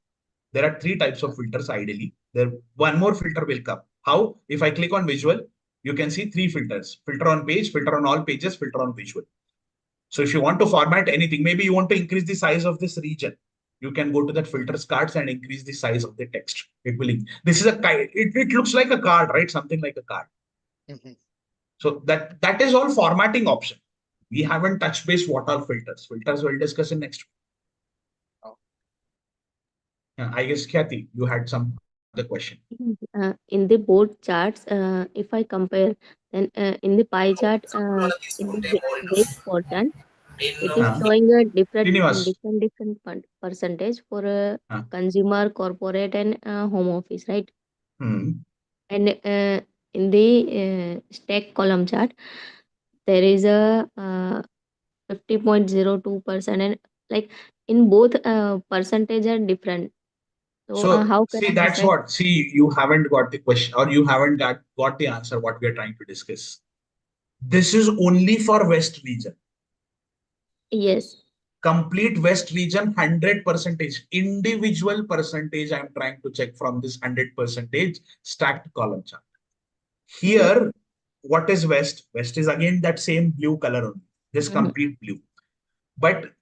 Speaker 2: There are 3 types of filters ideally. There, one more filter will come. How? If I click on visual, you can see 3 filters. Filter on page, filter on all pages, filter on visual. So if you want to format anything, maybe you want to increase the size of this region, you can go to that filters cards and increase the size of the text. It will, this is a, it looks like a card, right? Something like a card. So that is all formatting option. We haven't touched base what are filters. Filters we'll discuss in next week. I guess Khyati, you had some other question.
Speaker 8: In the both charts, if I compare, then in the pie chart, in the gray portion, it is showing a different percentage for consumer, corporate, and home office, right? And in the stack column chart, there is a 50.02%, and like in both percentage are different. So how can
Speaker 2: see,
Speaker 8: I
Speaker 2: that's
Speaker 8: decide?
Speaker 2: what, see, you haven't got the question, or you haven't got the answer what we are trying to discuss. This is only for West region.
Speaker 8: Yes.
Speaker 2: Complete west region 100%. Individual percentage I'm trying to check from this 100% stacked column chart. Here, what is west? West is again that same blue color only, this complete blue. But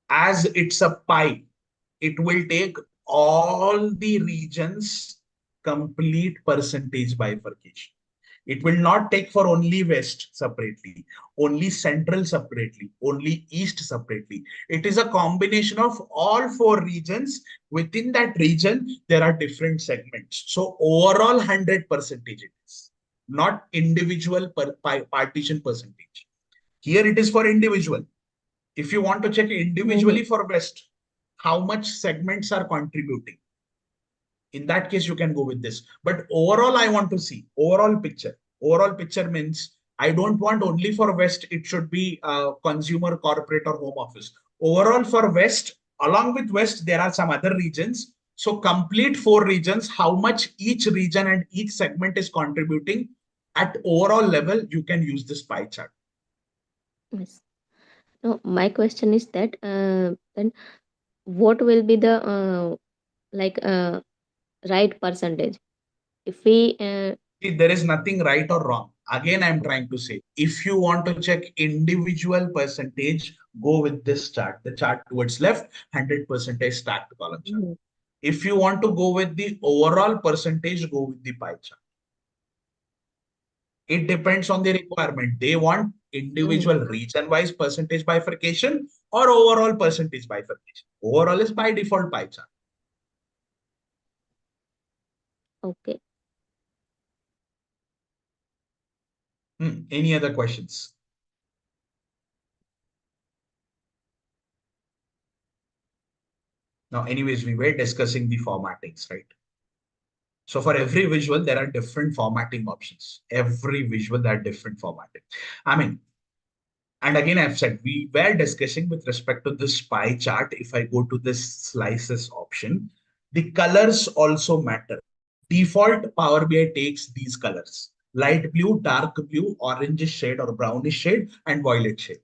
Speaker 2: as it's a pie, it will take all the regions complete percentage bifurcation. It will not take for only west separately, only central separately, only east separately. It is a combination of all 4 regions. Within that region, there are different segments. So overall 100% it is, not individual partition percentage. Here it is for individual. If you want to check individually for west, how much segments are contributing, in that case you can go with this. But overall I want to see overall picture. Overall picture means I don't want only for west, it should be consumer, corporate or home office. Overall for west, along with west there are some other regions. So complete 4 regions, how much each region and each segment is contributing at overall level, you can use this pie chart.
Speaker 8: Yes. No, my question is that then what will be the right percentage? If we
Speaker 2: See, there is nothing right or wrong. Again, I'm trying to say, if you want to check individual percentage, go with this chart. The chart towards left, 100% stacked column chart. If you want to go with the overall percentage, go with the pie chart. It depends on the requirement. They want individual region-wise percentage bifurcation or overall percentage bifurcation. Overall is by default pie chart.
Speaker 8: okay.
Speaker 2: Any other questions? Now, anyways, we were discussing the formattings, right? So for every visual, there are different formatting options. Every visual, there are different formatting. I mean, and again, I've said, we were discussing with respect to this pie chart. If I go to this slices option, the colors also matter. Default Power BI takes these colors: light blue, dark blue, orange shade or brownish shade, and violet shade.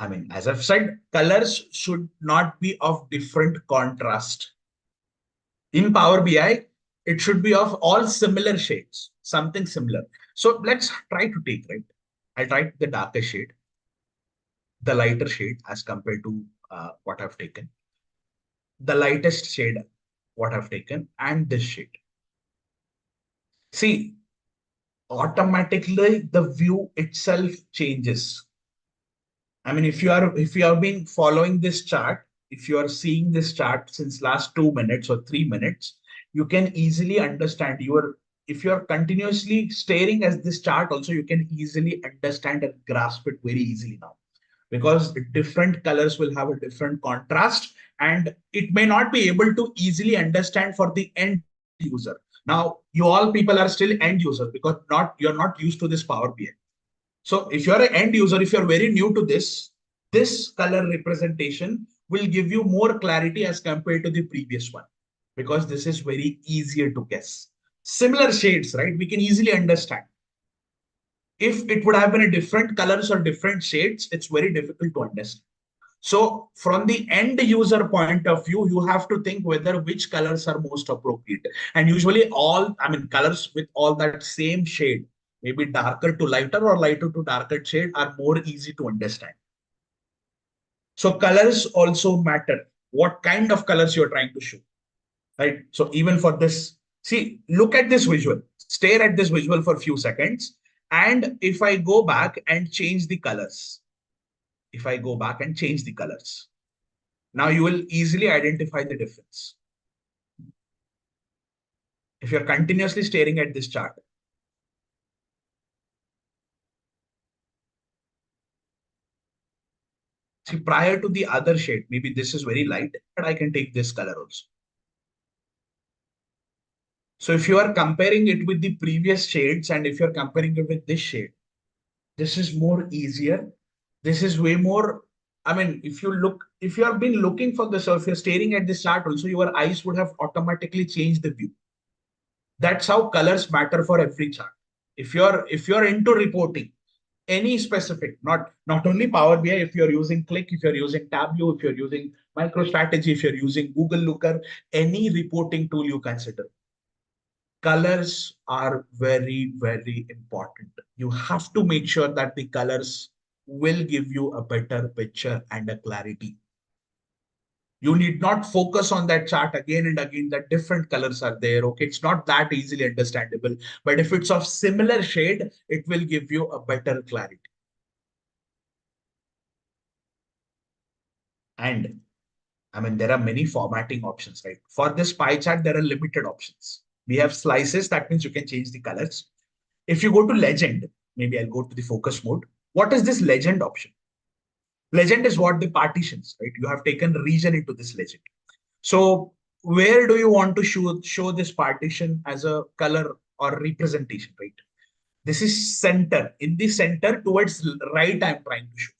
Speaker 2: I mean, as I've said, colors should not be of different contrast. In Power BI, it should be of all similar shades, something similar. So let's try to take, right? I tried the darker shade, the lighter shade as compared to what I've taken, the lightest shade, what I've taken, and this shade. See, automatically the view itself changes. I mean, if you have been following this chart, if you are seeing this chart since last 2 minutes or 3 minutes, you can easily understand if you are continuously staring at this chart also, you can easily understand and grasp it very easily now, because different colors will have a different contrast and it may not be able to easily understand for the end user. Now, you all people are still end users because you're not used to this Power BI. So if you're an end user, if you're very new to this color representation will give you more clarity as compared to the previous one, because this is very easier to guess. Similar shades, right? We can easily understand. If it would have been a different colors or different shades, it's very difficult to understand. So from the end user point of view, you have to think whether which colors are most appropriate. And usually colors with all that same shade, maybe darker to lighter or lighter to darker shade, are more easy to understand. So colors also matter. What kind of colors you're trying to show, right? So even for this, see, look at this visual, stare at this visual for a few seconds. And if I go back and change the colors, now you will easily identify the difference. If you're continuously staring at this chart, see, prior to the other shade, maybe this is very light, but I can take this color also. So if you are comparing it with the previous shades and if you're comparing it with this shade, this is more easier. This is way more, I mean, if you have been looking for this, or if you're staring at this chart also, your eyes would have automatically changed the view. That's how colors matter for every chart. If you're into reporting, Any specific, not only Power BI, if you're using Qlik, if you're using Tableau, if you're using MicroStrategy, if you're using Google Looker, any reporting tool you consider. Colors are very, very important. You have to make sure that the colors will give you a better picture and a clarity. You need not focus on that chart again and again that different colors are there. Okay, it's not that easily understandable, but if it's of similar shade, it will give you a better clarity. And I mean, there are many formatting options, right? For this pie chart, there are limited options. We have slices, that means you can change the colors. If you go to legend, maybe I'll go to the focus mode. What is this legend option? Legend is what the partitions, right? You have taken region into this legend. So where do you want to show this partition as a color or representation, right? This is center. In the center towards right, I'm trying to show.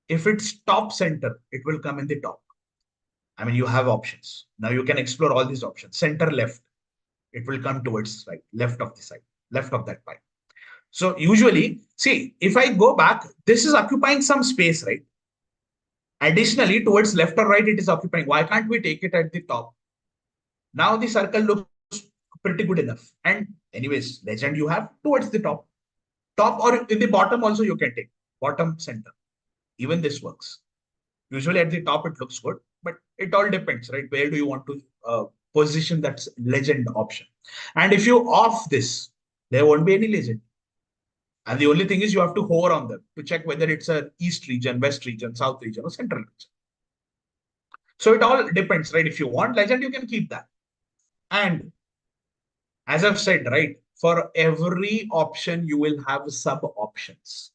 Speaker 2: If it's top center, it will come in the top. I mean, you have options. Now you can explore all these options. Center left, it will come towards right, left of the side, left of that pie. So usually, see, if I go back, this is occupying some space, right? Additionally, towards left or right, it is occupying. Why can't we take it at the top? Now the circle looks pretty good enough. And anyways, legend you have towards the top. Top or in the bottom also you can take. Bottom, center. Even this works. Usually at the top it looks good, but it all depends, right? Where do you want to position that legend option? And if you off this, there won't be any legend. And the only thing is you have to hover on them to check whether it's a east region, west region, south region, or central region. So it all depends, right? If you want legend, you can keep that. And as I've said, right, for every option, you will have sub options.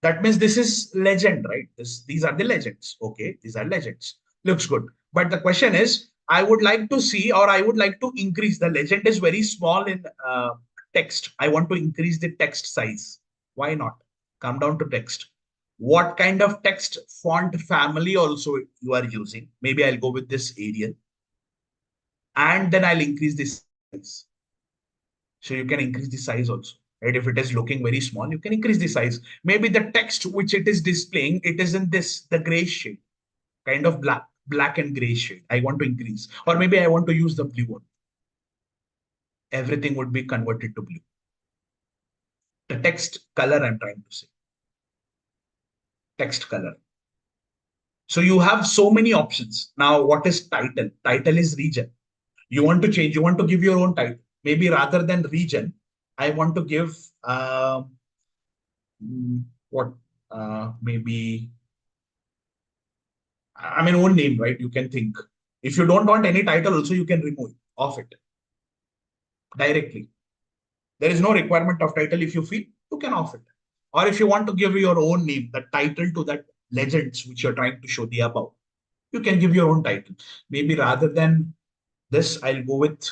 Speaker 2: That means this is legend, right? These are the legends. Okay, these are legends. Looks good. But the question is, I would like to see, or I would like to increase. The legend is very small in text. I want to increase the text size. Why not? Come down to text. What kind of text font family also you are using? Maybe I'll go with this Arial. And then I'll increase this size. So you can increase the size also. Right? If it is looking very small, you can increase the size. Maybe the text which it is displaying, it is in the gray shade, kind of black and gray shade. I want to increase, or maybe I want to use the blue one. Everything would be converted to blue. The text color I'm trying to say. Text color. So you have so many options. Now, what is title? Title is region. You want to change, you want to give your own title. Maybe rather than region, I want to give maybe, I mean, own name, right? You can think. If you don't want any title also, you can remove it, off it directly. There is no requirement of title. If you feel, you can off it. Or if you want to give your own name, the title to that legends which you're trying to show the above, you can give your own title. Maybe rather than this, I'll go with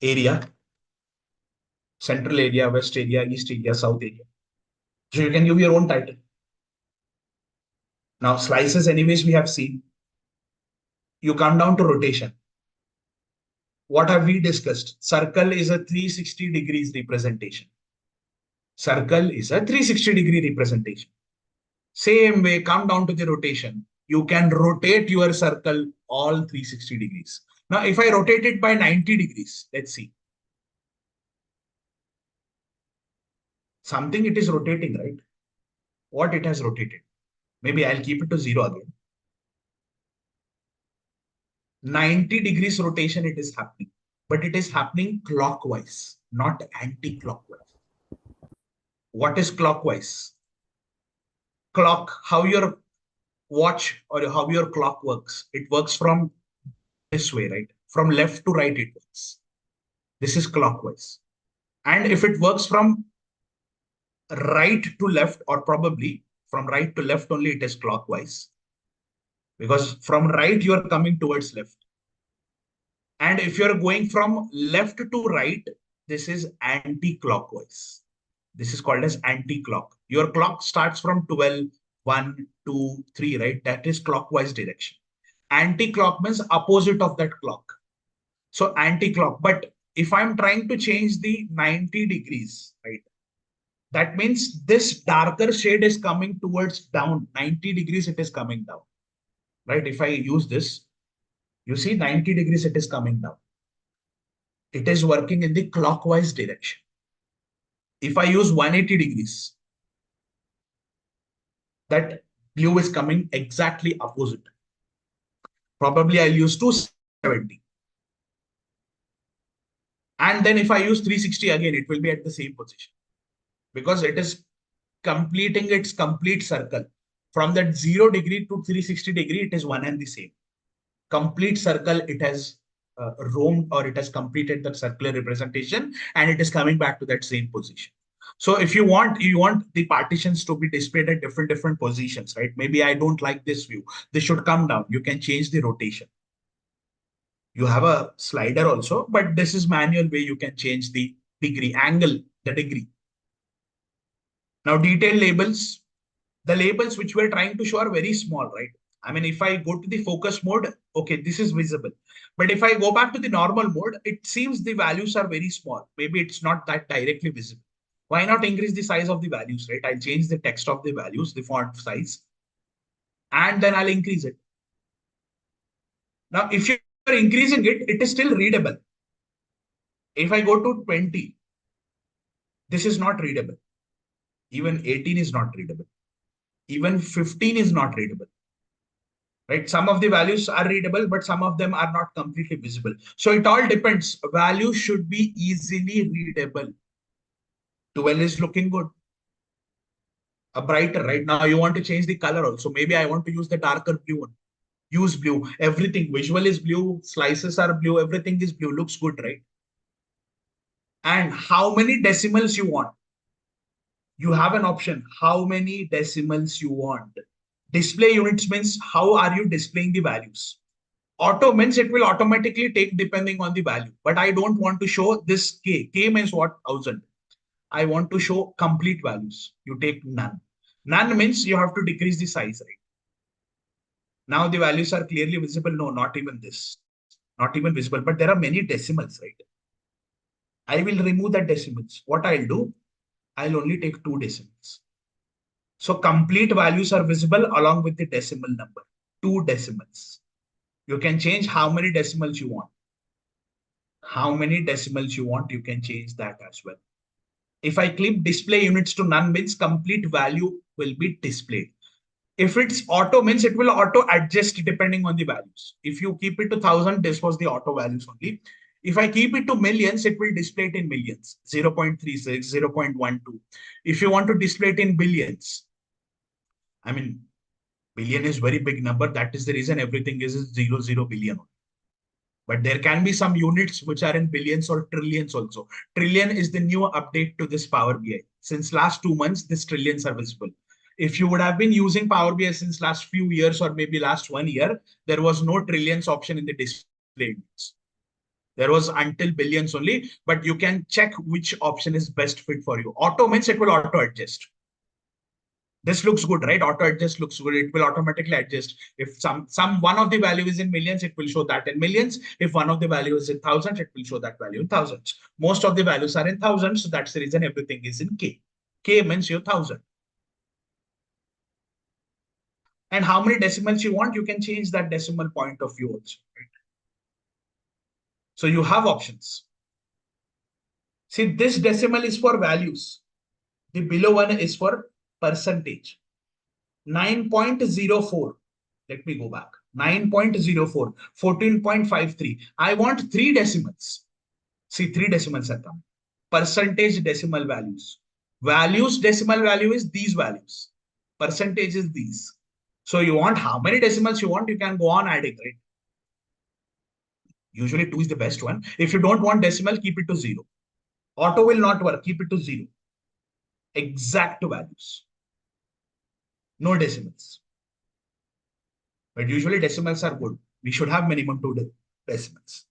Speaker 2: area, central area, west area, east area, south area. So you can give your own title. Now slices, anyways, we have seen. You come down to rotation. What have we discussed? Circle is a 360 degrees representation. Circle is a 360 degree representation. Same way, come down to the rotation. You can rotate your circle all 360 degrees. Now, if I rotate it by 90 degrees, let's see. Something it is rotating, right? What it has rotated? Maybe I'll keep it to 0 again. 90 degrees rotation it is happening, but it is happening clockwise, not anti-clockwise. What is clockwise? Clock, how your watch or how your clock works. It works from this way, right? From left to right it works. This is clockwise. And if it works from right to left, or probably from right to left only, it is clockwise. Because from right, you are coming towards left. And if you're going from left to right, this is anti-clockwise. This is called as anti-clock. Your clock starts from 12, 1, 2, 3, right? That is clockwise direction. Anti-clock means opposite of that clock. So anti-clock, but if I'm trying to change the 90 degrees, right? That means this darker shade is coming towards down, 90 degrees it is coming down, right? If I use this, you see 90 degrees it is coming down. It is working in the clockwise direction. If I use 180 degrees, that blue is coming exactly opposite. Probably I'll use 270. And then if I use 360 again, it will be at the same position because it is completing its complete circle. From that 0 degree to 360 degree, it is one and the same. Complete circle, it has roamed or it has completed the circular representation and it is coming back to that same position. So if you want the partitions to be displayed at different positions, right? Maybe I don't like this view. This should come down. You can change the rotation. You have a slider also, but this is manual way you can change the degree, angle, the degree. Now detail labels, the labels which we're trying to show are very small, right? I mean, if I go to the focus mode, okay, this is visible. But if I go back to the normal mode, it seems the values are very small. Maybe it's not that directly visible. Why not increase the size of the values, right? I'll change the text of the values, the font size, and then I'll increase it. Now, if you're increasing it, it is still readable. If I go to 20, this is not readable. Even 18 is not readable. Even 15 is not readable. Right? Some of the values are readable, but some of them are not completely visible. So it all depends. Values should be easily readable. 12 is looking good. A brighter, right? Now you want to change the color also. Maybe I want to use the darker blue one. Use blue. Everything. Visual is blue. Slices are blue. Everything is blue. Looks good, right? And how many decimals you want? You have an option. How many decimals you want? Display units means how are you displaying the values? Auto means it will automatically take depending on the value. But I don't want to show this K. K means what? 1000. I want to show complete values. You take none. None means you have to decrease the size, right? Now the values are clearly visible. No, not even this. Not even visible. But there are many decimals, right? I will remove that decimals. What I'll do? I'll only take 2 decimals. So complete values are visible along with the decimal number. 2 decimals. You can change how many decimals you want. How many decimals you want, you can change that as well. If I click display units to none means complete value will be displayed. If it's auto means it will auto adjust depending on the values. If you keep it to 1000, this was the auto values only. If I keep it to millions, it will display it in millions, 0.36, 0.12. If you want to display it in billions, I mean, billion is very big number. That is the reason everything is 00 billion. But there can be some units which are in billions or trillions also. Trillion is the new update to this Power BI. Since last 2 months, these trillions are visible. If you would have been using Power BI since last few years or maybe last 1 year, there was no trillions option in the display units. There was until billions only, but you can check which option is best fit for you. Auto means it will auto adjust. This looks good, right? Auto adjust looks good. It will automatically adjust. If some one of the value is in millions, it will show that in millions. If one of the value is in thousands, it will show that value in thousands. Most of the values are in thousands, so that's the reason everything is in K. K means your 1000. And how many decimals you want, you can change that decimal point of view also, right? So you have options. See, this decimal is for values. The below one is for percentage. 9.04. Let me go back. 9.04, 14.53. I want 3 decimals. See, 3 decimals are coming. Percentage decimal values. Values decimal value is these values. Percentage is these. So you want how many decimals you want, you can go on adding, right? Usually 2 is the best one. If you don't want decimal, keep it to 0. Auto will not work. Keep it to 0. Exact values. No decimals. But usually decimals are good. We should have minimum 2 decimals.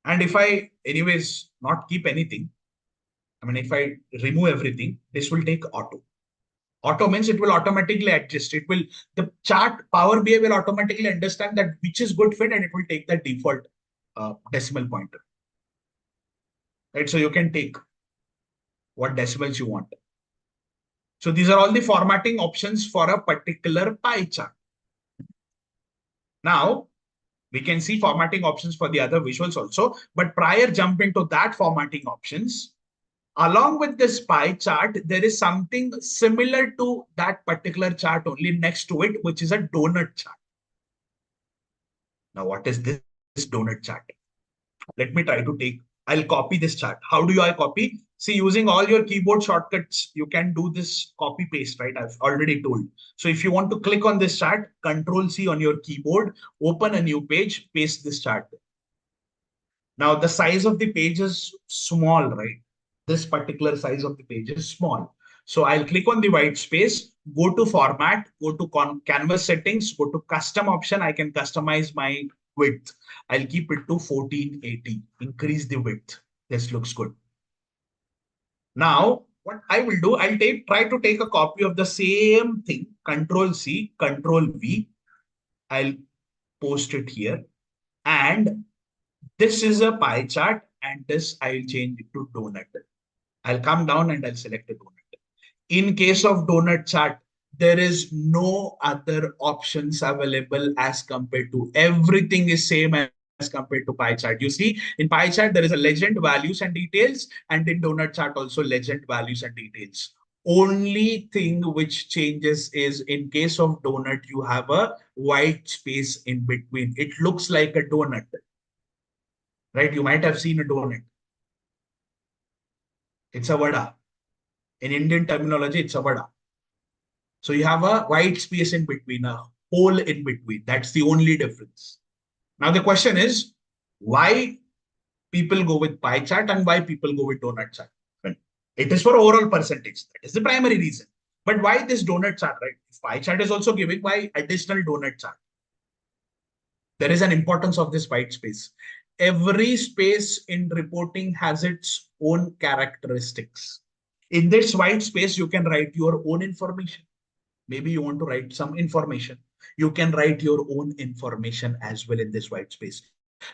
Speaker 2: And if I anyways not keep anything, I mean, if I remove everything, this will take auto. Auto means it will automatically adjust. It will, the chart Power BI will automatically understand that which is good fit and it will take the default decimal pointer. right? So you can take what decimals you want. So these are all the formatting options for a particular pie chart. Now, we can see formatting options for the other visuals also, but prior jumping to that formatting options, along with this pie chart, there is something similar to that particular chart only next to it, which is a donut chart. Now, what is this donut chart? Let me try to take, I'll copy this chart. How do I copy? See, using all your keyboard shortcuts, you can do this copy paste, right? I've already told. So if you want to click on this chart, Control C on your keyboard, open a new page, paste this chart. Now the size of the page is small, right? This particular size of the page is small. So I'll click on the white space, go to format, go to canvas settings, go to custom option. I can customize my width. I'll keep it to 1480, increase the width. This looks good. Now, what I will do, I'll try to take a copy of the same thing, Control C, Control V. I'll post it here. And this is a pie chart, and this I'll change it to donut. I'll come down and I'll select a donut. In case of donut chart, there is no other options available as compared to everything is same as compared to pie chart. You see, in pie chart, there is a legend, values and details, and in donut chart also legend, values and details. Only thing which changes is in case of donut, you have a white space in between. It looks like a donut, right? You might have seen a donut. It's a vada. In Indian terminology, it's a vada. So you have a white space in between, a hole in between. That's the only difference. Now the question is, why people go with pie chart and why people go with donut chart? Well, it is for overall percentage. That is the primary reason. But why this donut chart, right? If pie chart is also giving, why additional donut chart? There is an importance of this white space. Every space in reporting has its own characteristics. In this white space, you can write your own information. Maybe you want to write some information. You can write your own information as well in this white space,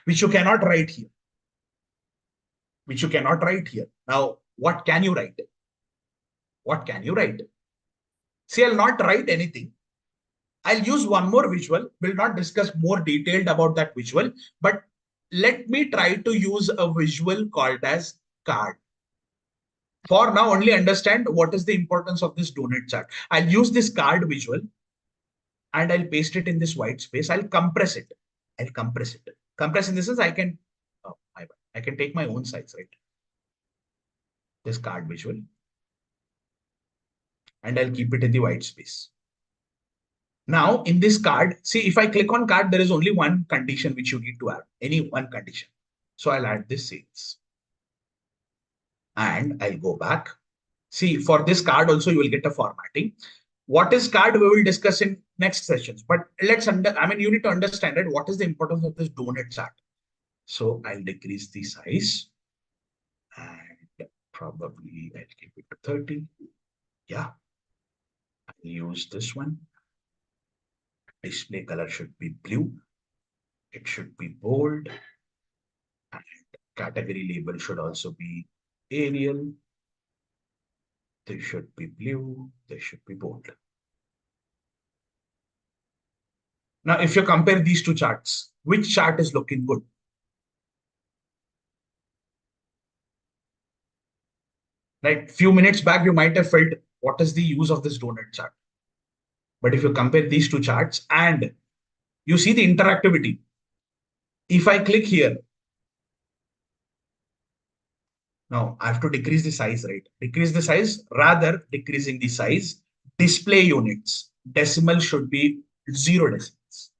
Speaker 2: which you cannot write here. Which you cannot write here. Now, what can you write? What can you write? See, I'll not write anything. I'll use one more visual. We'll not discuss more detailed about that visual, but let me try to use a visual called as card. For now, only understand what is the importance of this donut chart. I'll use this card visual and I'll paste it in this white space. I'll compress it. I'll compress it. Compress in this sense, I can take my own size, right? This card visual. And I'll keep it in the white space. Now, in this card, see, if I click on card, there is only one condition which you need to add, any one condition. So I'll add this sales. And I'll go back. See, for this card also, you will get a formatting. What is card, we will discuss in next sessions. But you need to understand it. What is the importance of this donut chart? So I'll decrease the size. And probably I'll keep it to 30. Yeah. I'll use this one. Display color should be blue. It should be bold. And category label should also be Arial. They should be blue. They should be bold. Now, if you compare these two charts, which chart is looking good? Right? Few minutes back, you might have felt what is the use of this donut chart. But if you compare these two charts and you see the interactivity, if I click here, now I have to decrease the size, right? Decrease the size, rather decreasing the size, display units, decimal should be 0 decimals.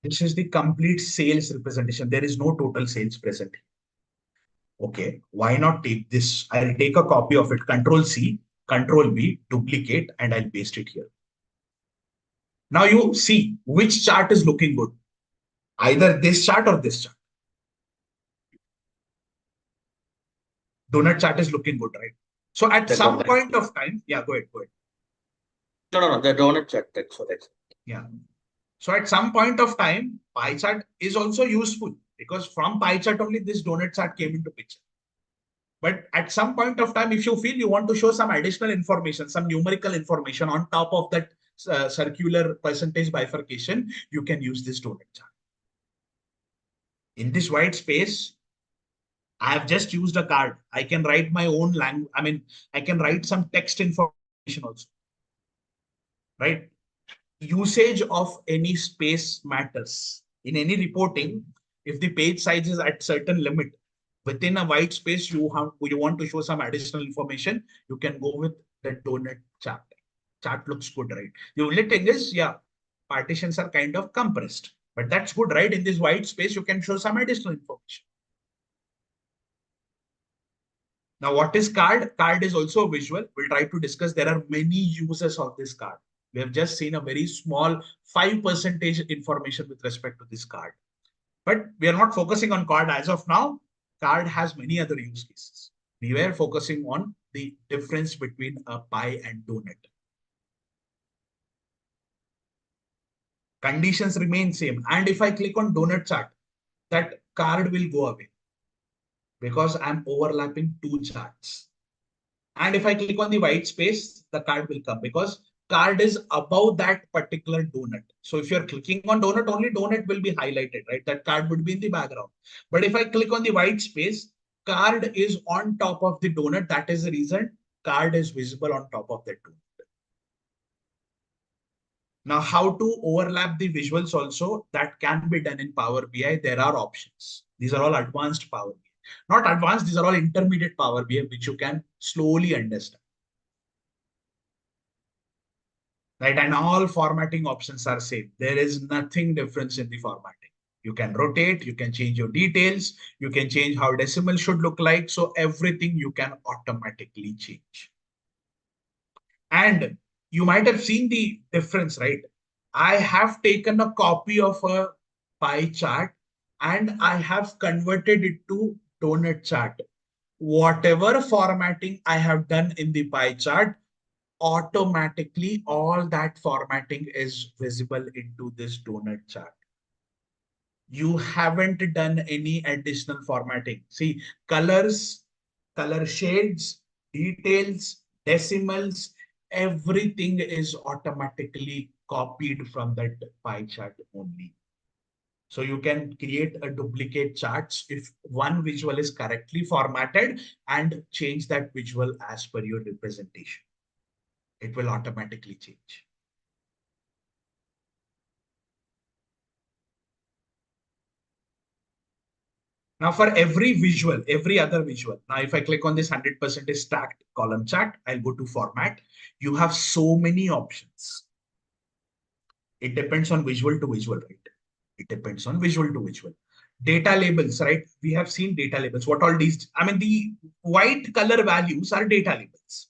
Speaker 2: This is the complete sales representation. There is no total sales present. Okay, why not take this? I'll take a copy of it, Control C, Control V, duplicate, and I'll paste it here. Now you see which chart is looking good. Either this chart or this chart. Donut chart is looking good, right? So at some point of time, yeah, go ahead.
Speaker 6: No, the donut chart. That's what I said.
Speaker 2: Yeah. So at some point of time, pie chart is also useful because from pie chart only this donut chart came into picture. But at some point of time, if you feel you want to show some additional information, some numerical information on top of that circular percentage bifurcation, you can use this donut chart. In this white space, I have just used a card. I can write my own language. I mean, I can write some text information also, right? Usage of any space matters. In any reporting, if the page size is at certain limit, within a white space, you want to show some additional information, you can go with the donut chart. Chart looks good, right? The only thing is, yeah, partitions are kind of compressed, but that's good, right? In this white space, you can show some additional information. Now, what is card? Card is also visual. We'll try to discuss. There are many uses of this card. We have just seen a very small 5% information with respect to this card. But we are not focusing on card as of now. Card has many other use cases. We were focusing on the difference between a pie and donut. Conditions remain same. And if I click on donut chart, that card will go away because I'm overlapping two charts. And if I click on the white space, the card will come because card is above that particular donut. So if you're clicking on donut, only donut will be highlighted, right? That card would be in the background. But if I click on the white space, card is on top of the donut. That is the reason card is visible on top of that donut. Now, how to overlap the visuals also, that can be done in Power BI. There are options. These are all advanced Power BI. Not advanced, these are all intermediate Power BI, which you can slowly understand. Right, and all formatting options are same. There is nothing difference in the formatting. You can rotate, you can change your details, you can change how decimal should look like. So everything you can automatically change. And you might have seen the difference, right? I have taken a copy of a pie chart and I have converted it to donut chart. Whatever formatting I have done in the pie chart, automatically all that formatting is visible into this donut chart. You haven't done any additional formatting. See, colors, color shades, details, decimals, everything is automatically copied from that pie chart only. So you can create a duplicate charts if one visual is correctly formatted and change that visual as per your representation. It will automatically change. Now for every visual, every other visual, now if I click on this 100% stacked column chart, I'll go to format. You have so many options. It depends on visual to visual, right? It depends on visual to visual. Data labels, right? We have seen data labels. What all these, I mean, the white color values are data labels.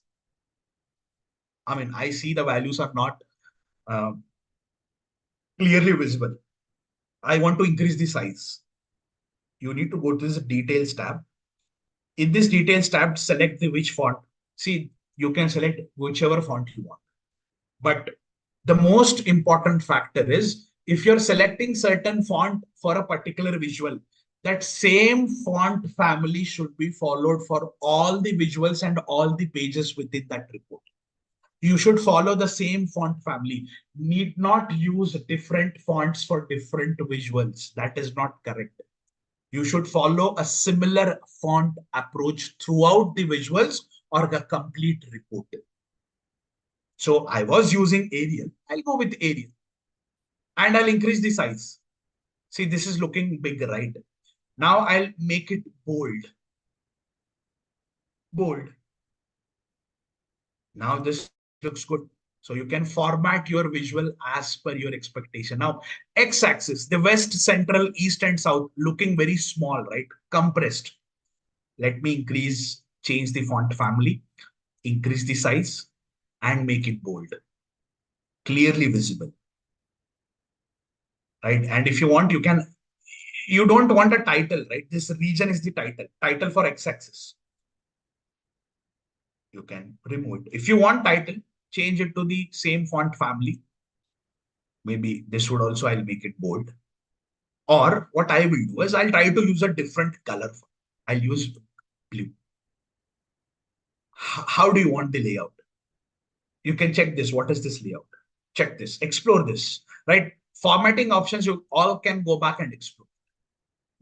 Speaker 2: I mean, I see the values are not clearly visible. I want to increase the size. You need to go to this details tab. In this details tab, select the which font. See, you can select whichever font you want. But the most important factor is if you're selecting certain font for a particular visual, that same font family should be followed for all the visuals and all the pages within that report. You should follow the same font family. Need not use different fonts for different visuals. That is not correct. You should follow a similar font approach throughout the visuals or the complete report. So I was using Arial. I'll go with Arial. And I'll increase the size. See, this is looking big, right? Now I'll make it bold. Bold. Now this looks good. So you can format your visual as per your expectation. Now, x-axis, the west, central, east, and south looking very small, right? Compressed. Let me change the font family, increase the size, and make it bold. Clearly visible. Right? And if you want, you don't want a title, right? This region is the title for x-axis. You can remove it. If you want title, change it to the same font family. Maybe this would also, I'll make it bold. Or what I will do is I'll try to use a different color. I'll use blue. How do you want the layout? You can check this. What is this layout? Check this, explore this, right? Formatting options, you all can go back and explore.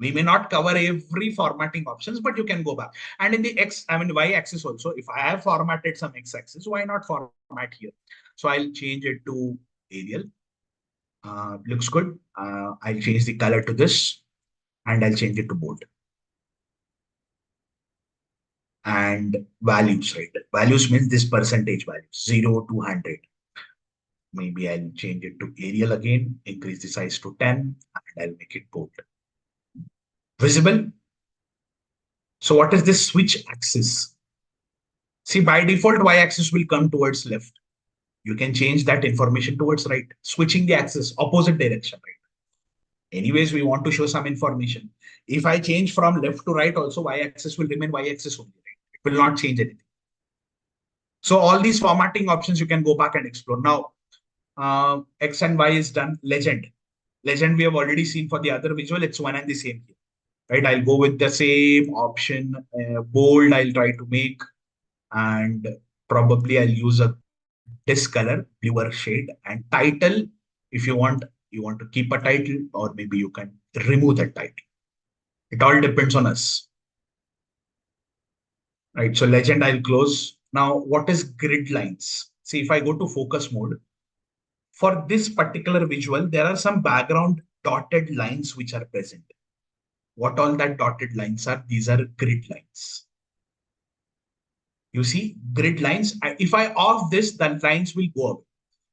Speaker 2: We may not cover every formatting options, but you can go back. And in the Y axis also, if I have formatted some X axis, why not format here? So I'll change it to Arial. Looks good. I'll change the color to this and I'll change it to bold. And values, right? Values means this percentage value, 0 to 100. Maybe I'll change it to Arial again, increase the size to 10, and I'll make it bold. Visible. So what is this switch axis? See, by default, y-axis will come towards left. You can change that information towards right, switching the axis, opposite direction, right? Anyways, we want to show some information. If I change from left to right, also y-axis will remain y-axis only, right? It will not change anything. So all these formatting options you can go back and explore. Now, X and Y is done. Legend. Legend we have already seen for the other visual. It's one and the same here, right? I'll go with the same option. Bold I'll try to make, and probably I'll use a discolor, bluer shade. And title, if you want to keep a title, or maybe you can remove that title. It all depends on us, right? So legend I'll close. Now, what is grid lines? See, if I go to focus mode, for this particular visual, there are some background dotted lines which are present. What all that dotted lines are? These are grid lines. You see, grid lines. If I off this, the lines will go up.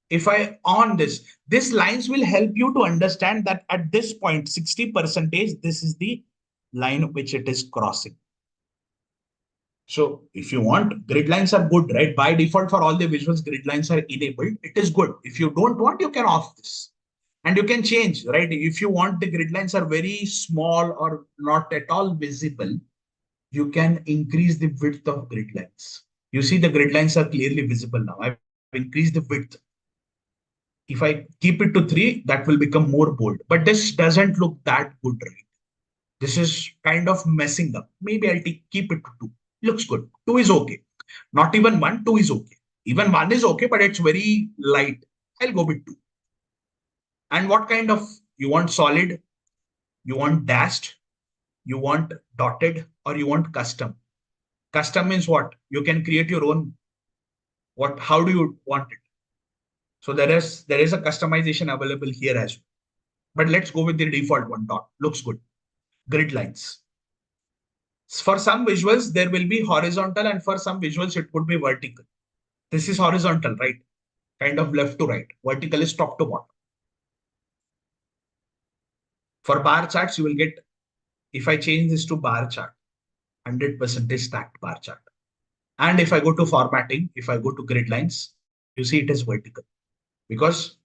Speaker 2: If I on this, these lines will help you to understand that at this point, 60%, this is the line which it is crossing. So if you want, grid lines are good, right? By default, for all the visuals, grid lines are enabled. It is good. If you don't want, you can off this. And you can change, right? If you want the grid lines are very small or not at all visible, you can increase the width of grid lines. You see the grid lines are clearly visible now. I've increased the width. If I keep it to 3, that will become more bold. But this doesn't look that good, right? This is kind of messing up. Maybe I'll keep it to 2. Looks good. 2 is okay. Not even 1, 2 is okay. Even 1 is okay, but it's very light. I'll go with 2. And what kind of, you want solid, you want dashed, you want dotted, or you want custom? Custom means what? You can create your own. How do you want it? So there is a customization available here as well. But let's go with the default one. Dot looks good. Grid lines. For some visuals, there will be horizontal, and for some visuals, it would be vertical. This is horizontal, right? Kind of left to right. Vertical is top to bottom. For bar charts, you will get, if I change this to bar chart, 100% stacked bar chart. And if I go to formatting, if I go to grid lines, you see it is vertical. Because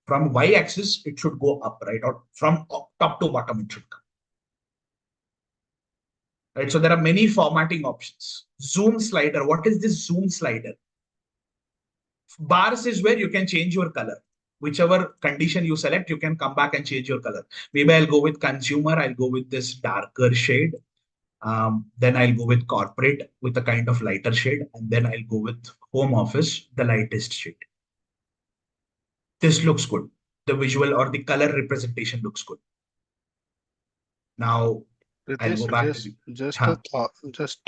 Speaker 2: from y-axis, it should go up, right? Or from top to bottom, it should come. Right, so there are many formatting options. Zoom slider. What is this zoom slider? Bars is where you can change your color. Whichever condition you select, you can come back and change your color. Maybe I'll go with consumer. I'll go with this darker shade. Then I'll go with corporate with a kind of lighter shade. And then I'll go with home office, the lightest shade. This looks good. The visual or the color representation looks good. Now, I'll go back to
Speaker 7: just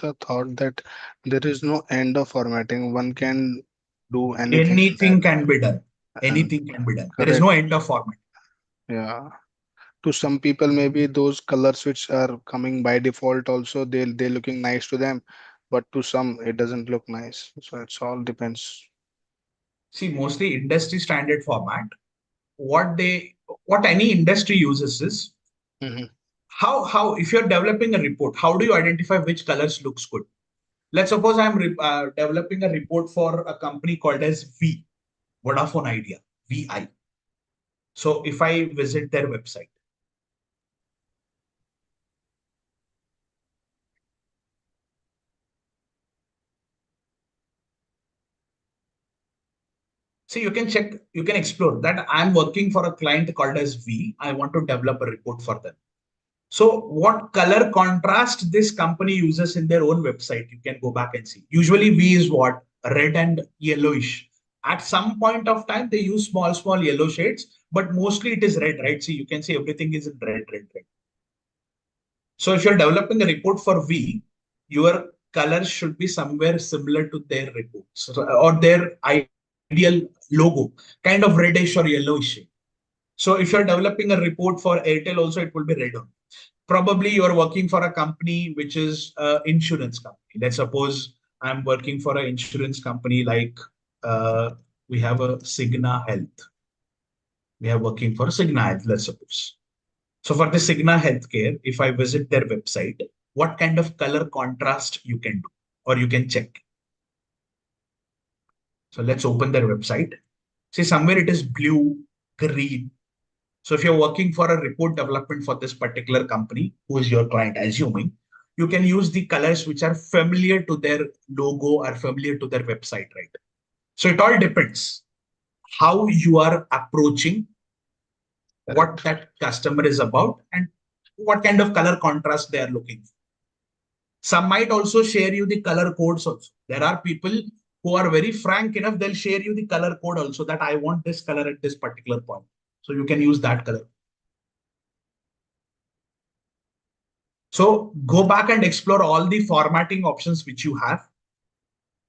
Speaker 7: a thought that there is no end of formatting. One can do anything.
Speaker 2: Anything can be done. Anything can be done. There is no end of format.
Speaker 7: Yeah. To some people, maybe those colors which are coming by default also they're looking nice to them, but to some it doesn't look nice. So it's all depends.
Speaker 2: See, mostly industry standard format. What any industry uses is how if you're developing a report, how do you identify which colors looks good? Let's suppose I'm developing a report for a company called as Vodafone Idea, VI. So if I visit their website, So you can check, you can explore that I'm working for a client called as V. I want to develop a report for them. So what color contrast this company uses in their own website, you can go back and see. Usually V is what? Red and yellowish. At some point of time, they use small yellow shades, but mostly it is red, right? See, you can see everything is in red. So if you're developing a report for V, your color should be somewhere similar to their reports or their ideal logo, kind of reddish or yellowish shade. So if you're developing a report for Airtel also, it will be red on. Probably you're working for a company which is an insurance company. Let's suppose I'm working for an insurance company like we have a Cigna Health. We are working for Cigna Health, let's suppose. So for the Cigna Healthcare, if I visit their website, what kind of color contrast you can do or you can check. So let's open their website. See, somewhere it is blue, green. So if you're working for a report development for this particular company, who is your client, assuming, you can use the colors which are familiar to their logo or familiar to their website, right? So it all depends how you are approaching what that customer is about and what kind of color contrast they are looking for. Some might also share you the color codes also. There are people who are very frank enough, they'll share you the color code also that I want this color at this particular point. So you can use that color. So go back and explore all the formatting options which you have.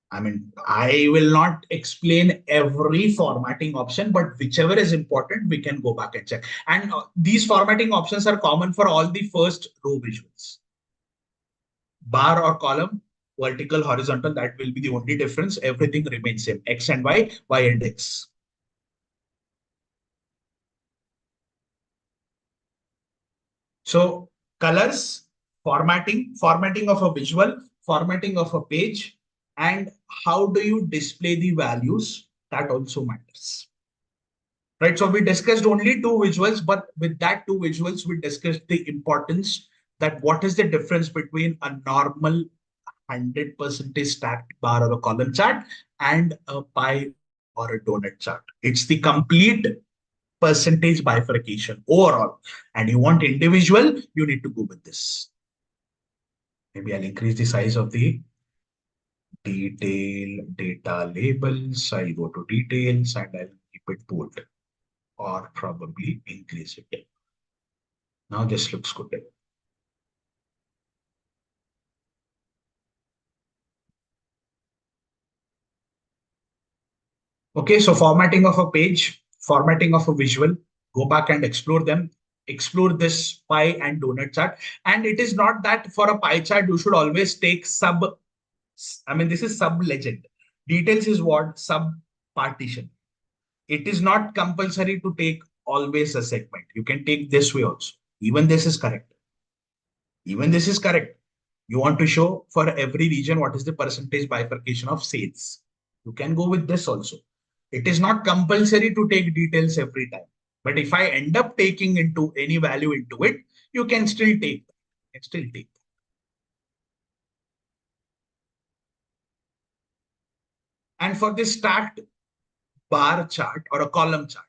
Speaker 2: I mean, I will not explain every formatting option, but whichever is important, we can go back and check. And these formatting options are common for all the first row visuals. Bar or column, vertical, horizontal, that will be the only difference. Everything remains same. X and Y, Y and X. So colors, formatting of a visual, formatting of a page, and how do you display the values, that also matters. Right, so we discussed only two visuals, but with that two visuals, we discussed the importance that what is the difference between a normal 100% stacked bar or a column chart and a pie or a donut chart. It's the complete percentage bifurcation overall. And you want individual, you need to go with this. Maybe I'll increase the size of the detail data labels. I'll go to details and I'll keep it bold or probably increase it. Now this looks good. Okay, so formatting of a page, formatting of a visual, go back and explore them. Explore this pie and donut chart. And it is not that for a pie chart, you should always take this is sub legend. Details is what? Sub partition. It is not compulsory to take always a segment. You can take this way also. Even this is correct. Even this is correct. You want to show for every region what is the percentage bifurcation of sales. You can go with this also. It is not compulsory to take details every time. But if I end up taking into any value into it, you can still take that. And for this stacked bar chart or a column chart,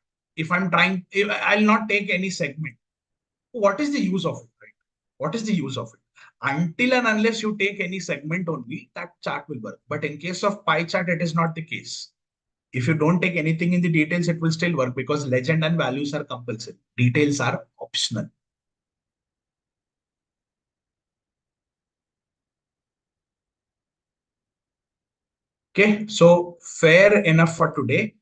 Speaker 2: I'll not take any segment. What is the use of it, right? What is the use of it? Until and unless you take any segment only, that chart will work. But in case of pie chart, it is not the case. If you don't take anything in the details, it will still work because legend and values are compulsory. Details are optional. Okay, so fair enough for today.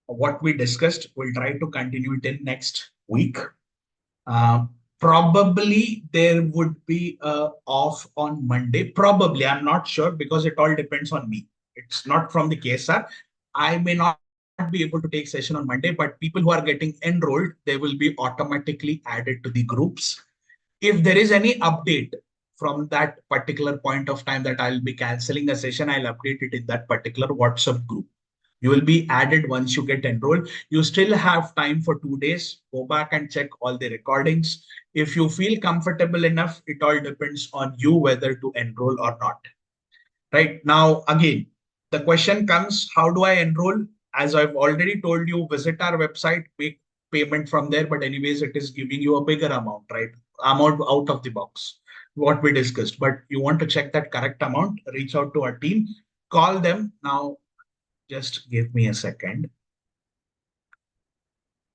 Speaker 2: What we discussed, we'll try to continue it in next week. Probably there would be off on Monday. Probably, I'm not sure because it all depends on me. It's not from the KSR. I may not be able to take session on Monday, but people who are getting enrolled, they will be automatically added to the groups. If there is any update from that particular point of time that I'll be canceling a session, I'll update it in that particular WhatsApp group. You will be added once you get enrolled. You still have time for 2 days. Go back and check all the recordings. If you feel comfortable enough, it all depends on you whether to enroll or not. Right now, again, the question comes, how do I enroll? as I've already told you, visit our website, make payment from there, but anyways, it is giving you a bigger amount, right? Amount out of the box, what we discussed. But you want to check that correct amount, reach out to our team, call them. Now, just give me a second.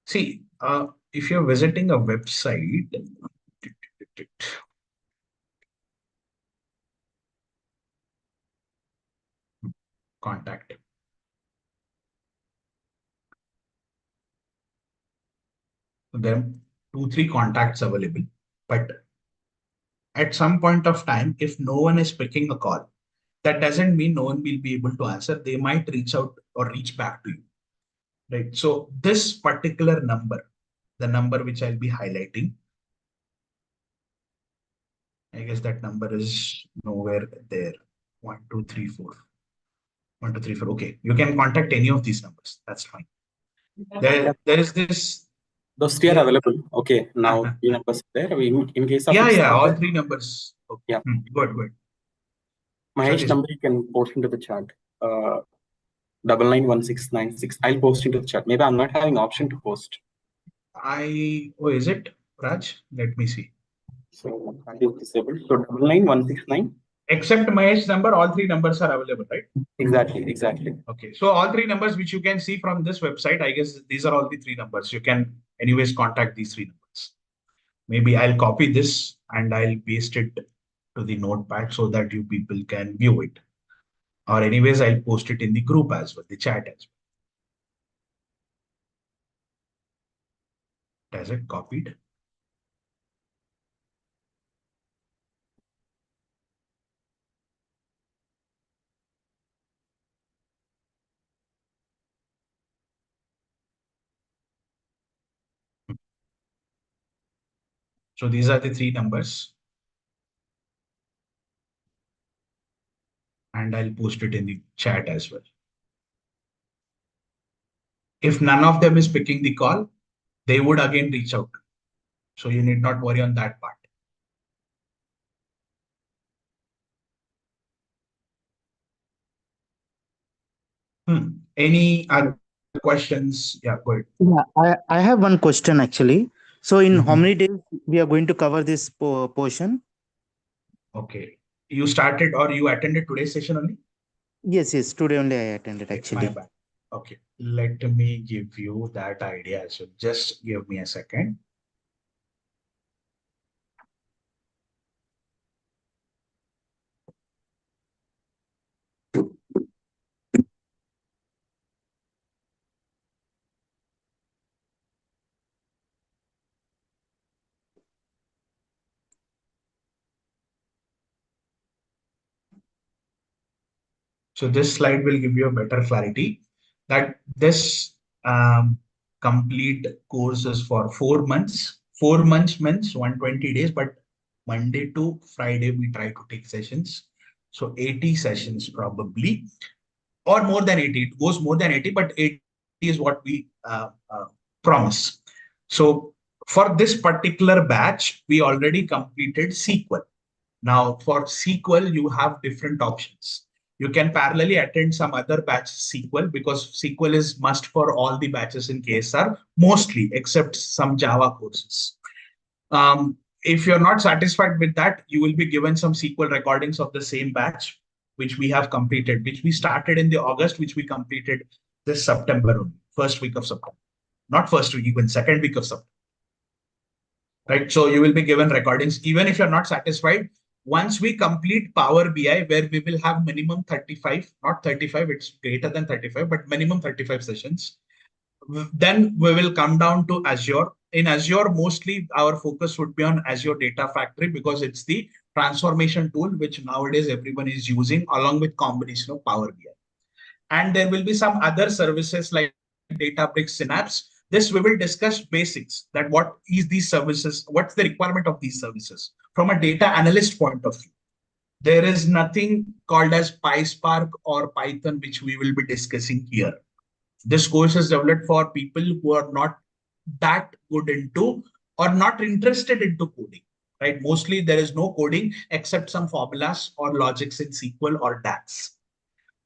Speaker 2: See, if you're visiting a website, contact. There are 2-3 contacts available, but at some point of time, if no one is picking a call, that doesn't mean no one will be able to answer. They might reach out or reach back to you, right? So this particular number, the number which I'll be highlighting, I guess that number is nowhere there. 1, 2, 3, 4. 1, 2, 3, 4. Okay, you can contact any of these numbers. That's fine. There is this.
Speaker 1: Those three are available. Okay, now three numbers there. In case of
Speaker 2: all 3 numbers. Okay.
Speaker 1: Yeah.
Speaker 2: Good.
Speaker 1: Mahesh number you can post into the chat. 991696. I'll post into the chat. Maybe I'm not having option to post.
Speaker 2: Is it Raj? Let me see.
Speaker 1: So that is disabled. So 99169.
Speaker 2: Except Mahesh number, all 3 numbers are available, right?
Speaker 1: Exactly.
Speaker 2: Okay, so all 3 numbers which you can see from this website, I guess these are all the 3 numbers. You can anyways contact these 3 numbers. Maybe I'll copy this and I'll paste it to the notepad so that you people can view it. Or anyways, I'll post it in the group as well, the chat as well. Has it copied? So these are the 3 numbers. And I'll post it in the chat as well. If none of them is picking the call, they would again reach out. So you need not worry on that part. Any other questions? Yeah, go ahead.
Speaker 9: Yeah, I have one question actually. So in how many days we are going to cover this portion?
Speaker 2: Okay. You started or you attended today's session only?
Speaker 9: Yes, today only I attended actually.
Speaker 2: My bad. Okay, let me give you that idea. So just give me a second. So this slide will give you a better clarity that this complete course is for 4 months. 4 months means 120 days, but Monday to Friday we try to take sessions. So 80 sessions probably, or more than 80. It goes more than 80, but 80 is what we promise. So for this particular batch, we already completed SQL. Now for SQL, you have different options. You can parallelly attend some other batch SQL because SQL is must for all the batches in KSR, mostly except some Java courses. If you're not satisfied with that, you will be given some SQL recordings of the same batch, which we have completed, which we started in the August, which we completed this September only, first week of September. Not first week, even second week of September. Right? So you will be given recordings, even if you're not satisfied. Once we complete Power BI, where we will have minimum 35, not 35, it's greater than 35, but minimum 35 sessions. Then we will come down to Azure. In Azure, mostly our focus would be on Azure Data Factory because it's the transformation tool which nowadays everyone is using along with combination of Power BI. And there will be some other services like Databricks Synapse. This we will discuss basics, that what is these services, what's the requirement of these services from a data analyst point of view. There is nothing called as PySpark or Python, which we will be discussing here. This course is developed for people who are not that good into or not interested into coding, right? Mostly there is no coding except some formulas or logics in SQL or DAX.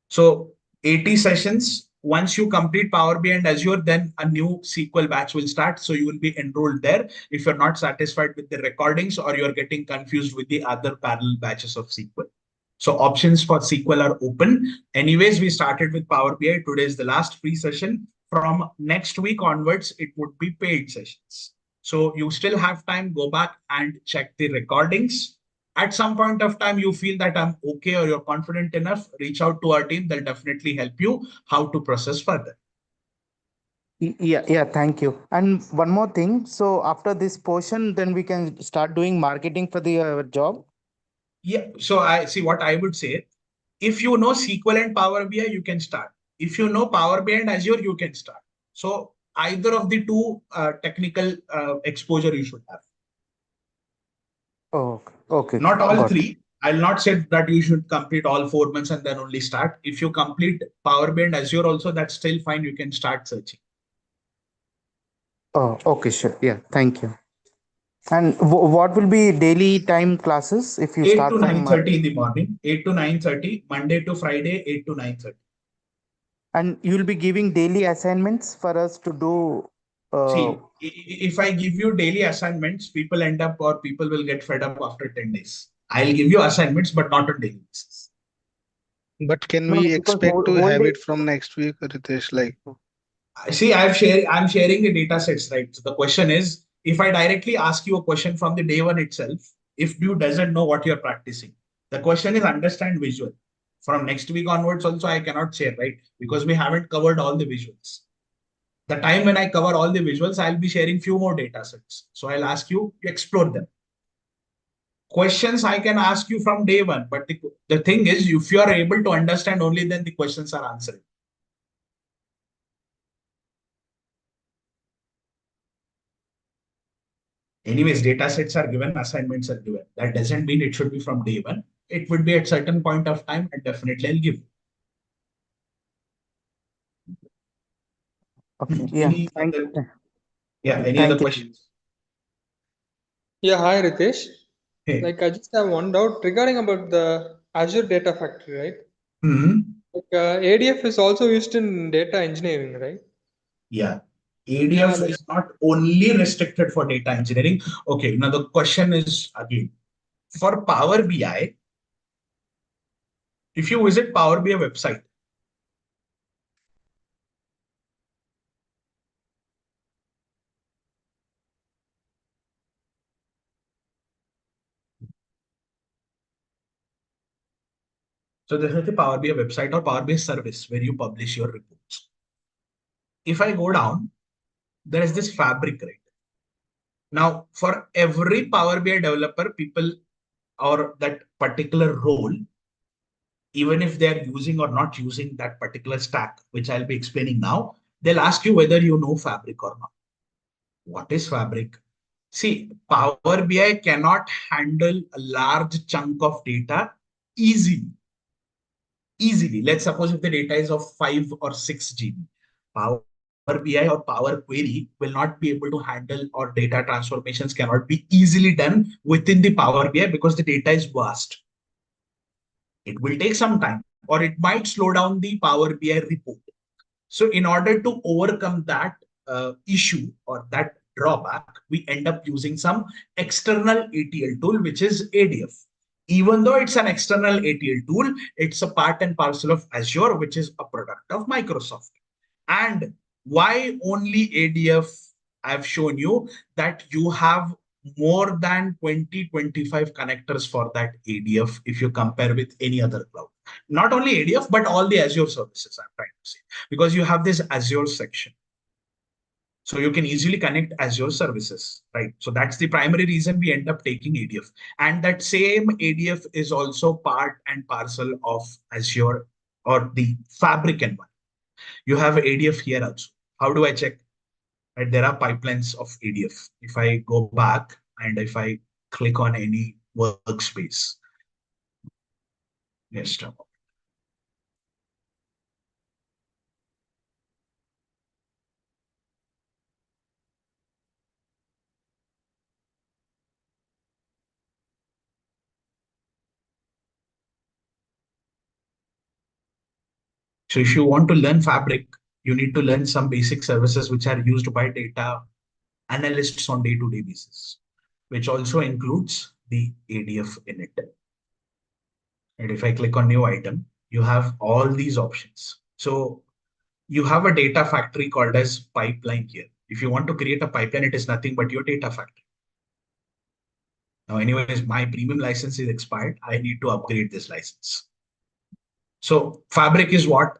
Speaker 2: So 80 sessions, Once you complete Power BI and Azure, then a new SQL batch will start. So you will be enrolled there if you're not satisfied with the recordings or you're getting confused with the other parallel batches of SQL. So options for SQL are open. Anyways, we started with Power BI. Today is the last free session. From next week onwards, it would be paid sessions. So you still have time, go back and check the recordings. At some point of time, you feel that I'm okay or you're confident enough, reach out to our team. They'll definitely help you how to process further.
Speaker 9: Yeah, thank you. And one more thing. So after this portion, then we can start doing marketing for the job.
Speaker 2: Yeah, so I see what I would say. If you know SQL and Power BI, you can start. If you know Power BI and Azure, you can start. So either of the two technical exposure you should have.
Speaker 9: Oh, okay.
Speaker 2: Not all
Speaker 9: Got it.
Speaker 2: three. I'll not say that you should complete all 4 months and then only start. If you complete Power BI and Azure also, that's still fine. You can start searching.
Speaker 9: Oh, okay, sure. Yeah, thank you. And what will be daily time classes if you
Speaker 2: 8
Speaker 9: start
Speaker 2: to
Speaker 9: from
Speaker 2: 9:30 in the morning, 8 to 9:30, Monday to Friday, 8 to 9:30.
Speaker 9: and you'll be giving daily assignments for us to do.
Speaker 2: See, if I give you daily assignments, people end up or people will get fed up after 10 days. I'll give you assignments, but not on daily basis.
Speaker 7: But can
Speaker 9: No,
Speaker 7: we
Speaker 9: because
Speaker 7: expect to
Speaker 9: whole
Speaker 7: have
Speaker 9: day.
Speaker 7: it from next week, Ritesh? Like,
Speaker 2: See, I'm sharing the data sets, right? So the question is, if I directly ask you a question from the day one itself, if you doesn't know what you're practicing, the question is understand visual. From next week onwards, also I cannot share, right? Because we haven't covered all the visuals. The time when I cover all the visuals, I'll be sharing few more data sets. So I'll ask you to explore them. Questions I can ask you from day one, but the thing is, if you are able to understand only then the questions are answered. Anyways, data sets are given, assignments are given. That doesn't mean it should be from day one. It would be at certain point of time, and definitely I'll give.
Speaker 9: Okay. Yeah.
Speaker 2: Any
Speaker 9: Thank.
Speaker 2: other, yeah, any other
Speaker 9: Thank you.
Speaker 2: questions?
Speaker 4: Yeah, hi Ritesh.
Speaker 2: Hey.
Speaker 4: Like I just have one doubt regarding about the Azure Data Factory, right? Like ADF is also used in data engineering, right?
Speaker 2: Yeah. ADF
Speaker 4: like-
Speaker 2: is not only restricted for data engineering. Okay, now the question is again, for Power BI, if you visit Power BI website, so this is the Power BI website or Power BI service where you publish your reports. If I go down, there is this fabric, right? Now, for every Power BI developer, people or that particular role, even if they're using or not using that particular stack, which I'll be explaining now, they'll ask you whether you know Fabric or not. What is Fabric? See, Power BI cannot handle a large chunk of data easily. Easily. Let's suppose if the data is of 5 or 6 GB, Power BI or Power Query will not be able to handle, or data transformations cannot be easily done within the Power BI because the data is vast. It will take some time, or it might slow down the Power BI report. So in order to overcome that issue or that drawback, we end up using some external ETL tool, which is ADF. Even though it's an external ETL tool, it's a part and parcel of Azure, which is a product of Microsoft. And why only ADF? I've shown you that you have more than 20-25 connectors for that ADF if you compare with any other cloud. Not only ADF, but all the Azure services, I'm trying to say, because you have this Azure section. So you can easily connect Azure services, right? So that's the primary reason we end up taking ADF. And that same ADF is also part and parcel of Azure or the Fabric environment. You have ADF here also. How do I check? Right, there are pipelines of ADF. If I go back and if I click on any workspace, yes, So if you want to learn Fabric, you need to learn some basic services which are used by data analysts on day-to-day basis, which also includes the ADF in it. And if I click on new item, you have all these options. So you have a data factory called as pipeline here. If you want to create a pipeline, it is nothing but your data factory. Now, anyways, my premium license is expired. I need to upgrade this license. So Fabric is what?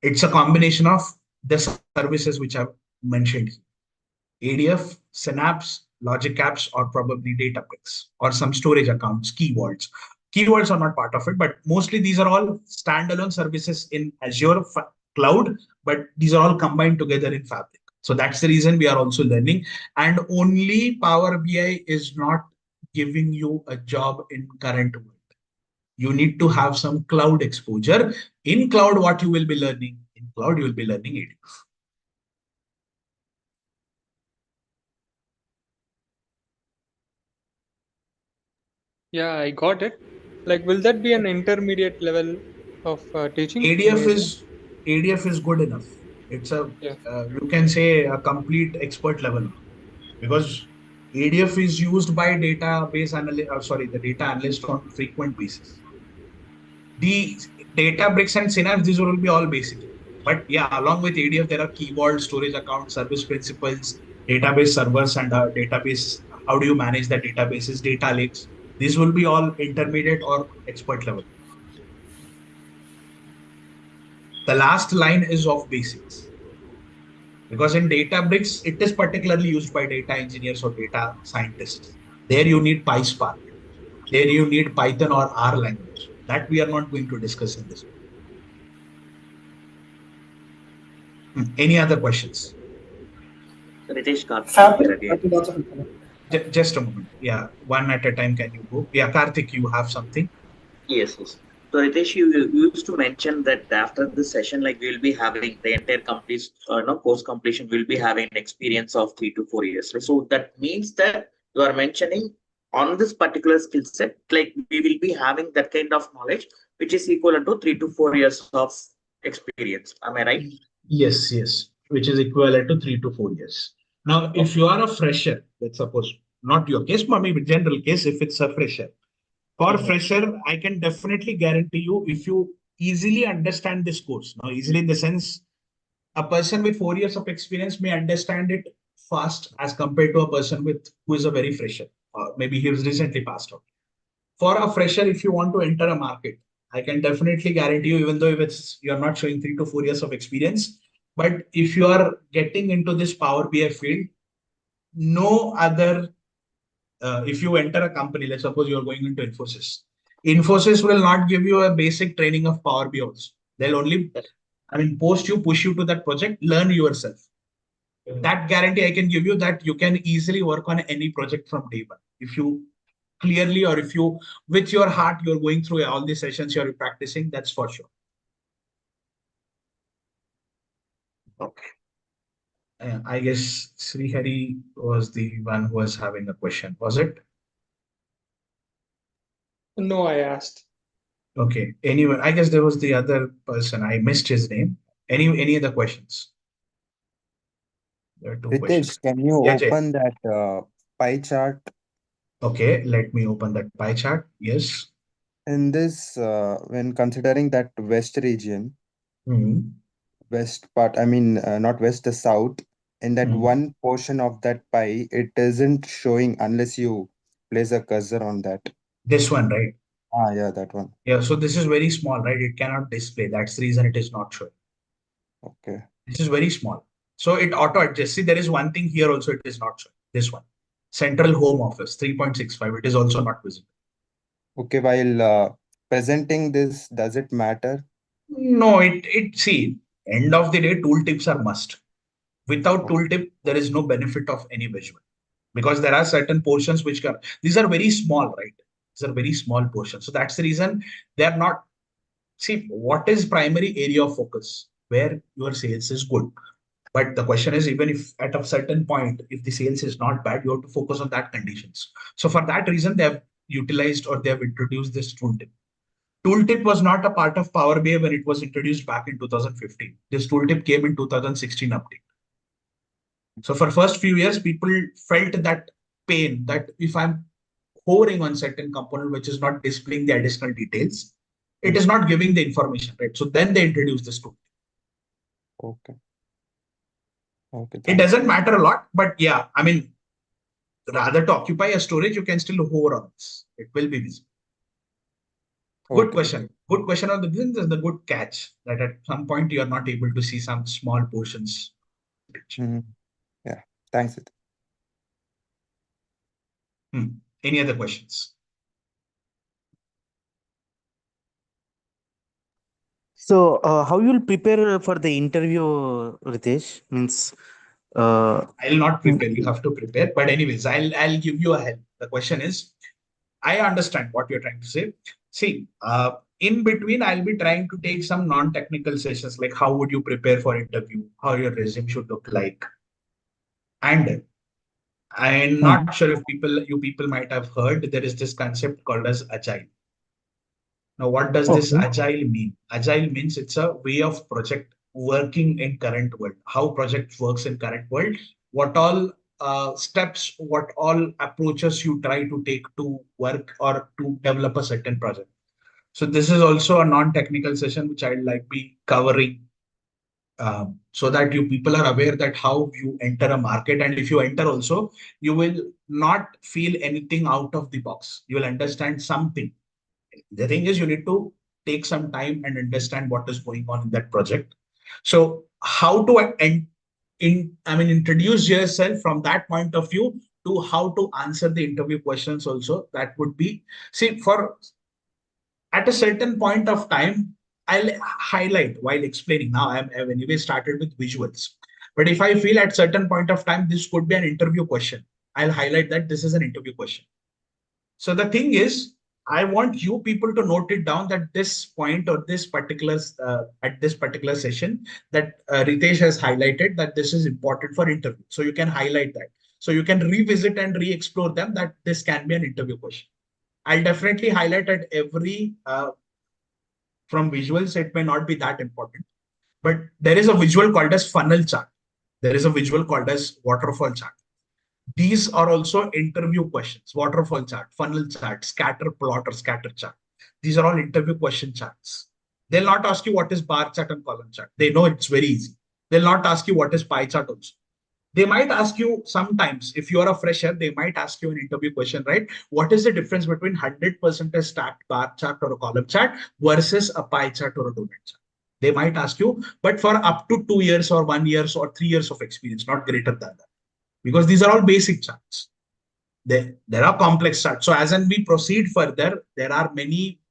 Speaker 2: It's a combination of the services which I've mentioned here. ADF, Synapse, Logic Apps, or probably Databricks, or some storage accounts, Key Vaults. Key Vaults are not part of it, but mostly these are all standalone services in Azure Cloud, but these are all combined together in Fabric. So that's the reason we are also learning. And only Power BI is not giving you a job in current world. You need to have some cloud exposure. In cloud, what you will be learning? In cloud, you will be learning ADF.
Speaker 4: Yeah, I got it. Like, will that be an intermediate level of teaching?
Speaker 2: ADF is good enough. It's a you can say a complete expert level, because ADF is used by database analyst. The data analyst on frequent basis. The Databricks and Synapse, these will be all basic. But yeah, along with ADF, there are Key Vault, storage account, service principles, database servers, and database. How do you manage the databases, data lakes? These will be all intermediate or expert level. The last line is of basics. Because in Databricks, it is particularly used by data engineers or data scientists. There you need PySpark. There you need Python or R language. That we are not going to discuss in this. Any other questions?
Speaker 6: Ritesh,
Speaker 2: Just a moment. Yeah, one at a time. Can you go? Yeah, Karthik, you have something?
Speaker 6: Yes. So Ritesh, you used to mention that after this session, like we'll be having the entire company's course completion, will be having an experience of 3 to 4 years. So that means that you are mentioning on this particular skill set, like we will be having that kind of knowledge, which is equivalent to 3 to 4 years of experience. Am I right?
Speaker 2: Yes, which is equivalent to 3 to 4 years. Now, if you are a fresher, let's suppose not your case, but maybe general case, if it's a fresher. For fresher, I can definitely guarantee you, if you easily understand this course, now easily in the sense, a person with 4 years of experience may understand it fast as compared to a person who is a very fresher, or maybe he was recently passed out. For a fresher, if you want to enter a market, I can definitely guarantee you, even though if you're not showing 3 to 4 years of experience, but if you are getting into this Power BI field, no other, if you enter a company, let's suppose you're going into Infosys. Infosys will not give you a basic training of Power BI also. They'll only, push you to that project, learn yourself. That guarantee I can give you, that you can easily work on any project from day one. If you clearly, or if you, with your heart, you're going through all these sessions, you're practicing, that's for sure. Okay. I guess Srihari was the one who was having a question, was it?
Speaker 4: No, I asked.
Speaker 2: Okay. Anyway, I guess there was the other person. I missed his name. Any other questions? There are two
Speaker 10: Ritesh,
Speaker 2: questions.
Speaker 10: can you
Speaker 2: Yeah, Jay.
Speaker 10: open that pie chart?
Speaker 2: Okay, let me open that pie chart. Yes.
Speaker 10: In this, when considering that west region, west part, not west, the south, in that one portion of that pie, it isn't showing unless you place a cursor on that.
Speaker 2: This one, right?
Speaker 10: Yeah, that one.
Speaker 2: Yeah, so this is very small, right? It cannot display. That's the reason it is not showing.
Speaker 10: Okay.
Speaker 2: This is very small. So it auto adjusts. See, there is one thing here also, it is not showing. This one. Central Home Office 3.65. It is also not visible.
Speaker 10: Okay, while presenting this, does it matter?
Speaker 2: No, see, end of the day, tooltips are must. Without tooltip, there is no benefit of any visual, because there are certain portions which are, these are very small, right? These are very small portions. So that's the reason they are not. See, what is primary area of focus? Where your sales is good. But the question is, even if at a certain point, if the sales is not bad, you have to focus on that conditions. So for that reason, they have utilized or they have introduced this tooltip. tooltip was not a part of Power BI when it was introduced back in 2015. This tooltip came in 2016 update. So for first few years, people felt that pain that if I'm hovering on certain component which is not displaying the additional details, it is not giving the information, right? So then they introduced this tool.
Speaker 10: Okay. Okay.
Speaker 2: It
Speaker 10: Thanks.
Speaker 2: doesn't matter a lot, but yeah, I mean, rather to occupy a storage, you can still hover on this. It will be visible. Good
Speaker 10: Okay.
Speaker 2: question. Good question on the this is the good catch that at some point you are not able to see some small portions.
Speaker 10: Mhm. Yeah. Thanks.
Speaker 2: Any other questions?
Speaker 9: So, how you'll prepare for the interview, Ritesh? Means,
Speaker 2: I'll not prepare. You have to prepare. But anyways, I'll give you a help. The question is, I understand what you're trying to say. See, in between, I'll be trying to take some non-technical sessions like how would you prepare for interview, how your resume should look like, and I'm not sure if you people might have heard there is this concept called as agile. Now, what does this
Speaker 9: Okay.
Speaker 2: agile mean? Agile means it's a way of project working in current world. How project works in current world. What all steps, what all approaches you try to take to work or to develop a certain project. So this is also a non-technical session which I'd like be covering so that you people are aware that how you enter a market, and if you enter also, you will not feel anything out of the box. You will understand something. The thing is, you need to take some time and understand what is going on in that project. So how to introduce yourself from that point of view to how to answer the interview questions also. That would be, see, for at a certain point of time, I'll highlight while explaining. Now I've anyway started with visuals. But if I feel at certain point of time, this could be an interview question, I'll highlight that this is an interview question. So the thing is, I want you people to note it down that this point or this particular at this particular session that Ritesh has highlighted that this is important for interview. So you can highlight that. So you can revisit and re-explore them that this can be an interview question. I'll definitely highlight at every from visuals. It may not be that important, but there is a visual called as funnel chart. There is a visual called as waterfall chart. These are also interview questions: waterfall chart, funnel chart, scatter plot or scatter chart. These are all interview question charts. They'll not ask you what is bar chart and column chart. They know it's very easy. They'll not ask you what is pie chart also. They might ask you sometimes, if you are a fresher, they might ask you an interview question, right? What is the difference between 100% stacked bar chart or a column chart versus a pie chart or a donut chart? They might ask you, but for up to 2 years or 1 year or 3 years of experience, not greater than that. Because these are all basic charts. There are complex charts. So as we proceed further, there are many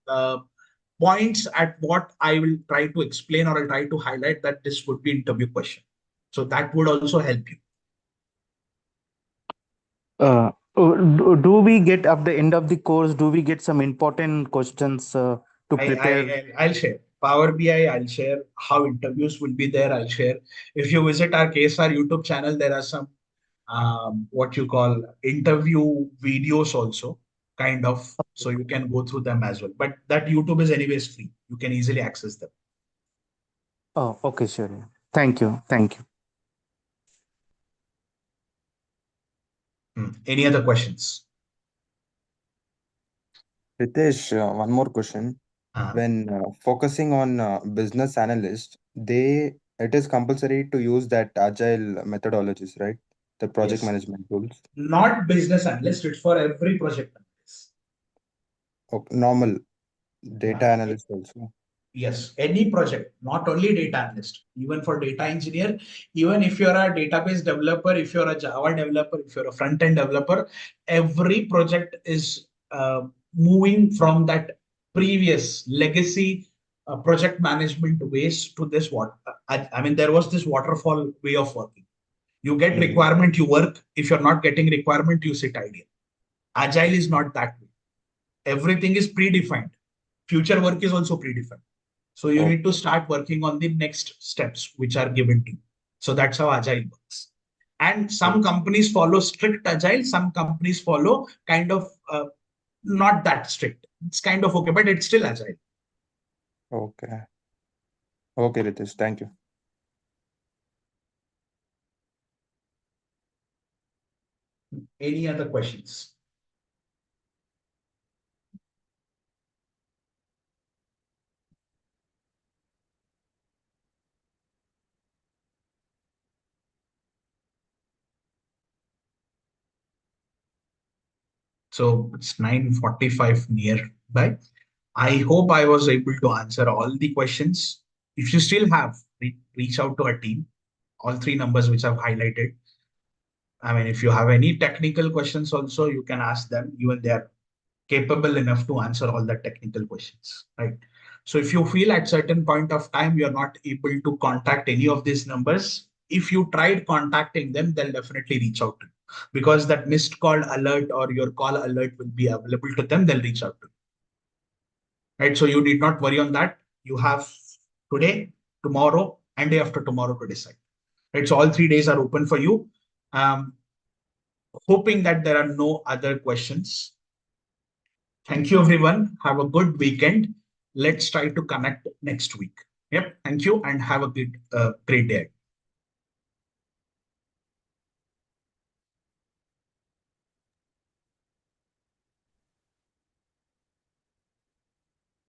Speaker 2: points at what I will try to explain or I'll try to highlight that this would be interview question. So that would also help you.
Speaker 9: Do we get at the end of the course, do we get some important questions to prepare?
Speaker 2: I'll share. Power BI, I'll share. How interviews will be there, I'll share. If you visit our KSR YouTube channel, there are some what you call interview videos also, kind of. So you can go through them as well. But that YouTube is anyways free. You can easily access them.
Speaker 9: Oh, okay, sure. Thank you. Thank you.
Speaker 2: Any other questions?
Speaker 10: Ritesh, one more question. When focusing on business analyst, it is compulsory to use that agile methodologies, right? The project
Speaker 2: Yes.
Speaker 10: management tools.
Speaker 2: Not business analyst, it's for every project analyst.
Speaker 10: Okay, normal data analyst also.
Speaker 2: Yes, any project, not only data analyst, even for data engineer, even if you're a database developer, if you're a Java developer, if you're a front-end developer, every project is moving from that previous legacy project management ways to this I mean, there was this waterfall way of working. You get requirement, you work. If you're not getting requirement, you sit idle. Agile is not that way. Everything is predefined. Future work is also predefined. So you need to start working on the next steps which are given to you. So that's how agile works. And some companies follow strict agile, some companies follow kind of not that strict. It's kind of okay, but it's still agile.
Speaker 10: Okay. Okay, Ritesh, thank you.
Speaker 2: Any other questions? So it's 9:45 nearby. I hope I was able to answer all the questions. If you still have, reach out to our team. All three numbers which I've highlighted. I mean, if you have any technical questions also, you can ask them. Even they are capable enough to answer all the technical questions, right? So if you feel at certain point of time you're not able to contact any of these numbers, if you tried contacting them, they'll definitely reach out to you, because that missed call alert or your call alert will be available to them. They'll reach out to you, right? So you need not worry on that. You have today, tomorrow, and day after tomorrow to decide. Right? So all 3 days are open for you. Hoping that there are no other questions. Thank you, everyone. Have a good weekend. Let's try to connect next week. Yep. Thank you and have a good, great day.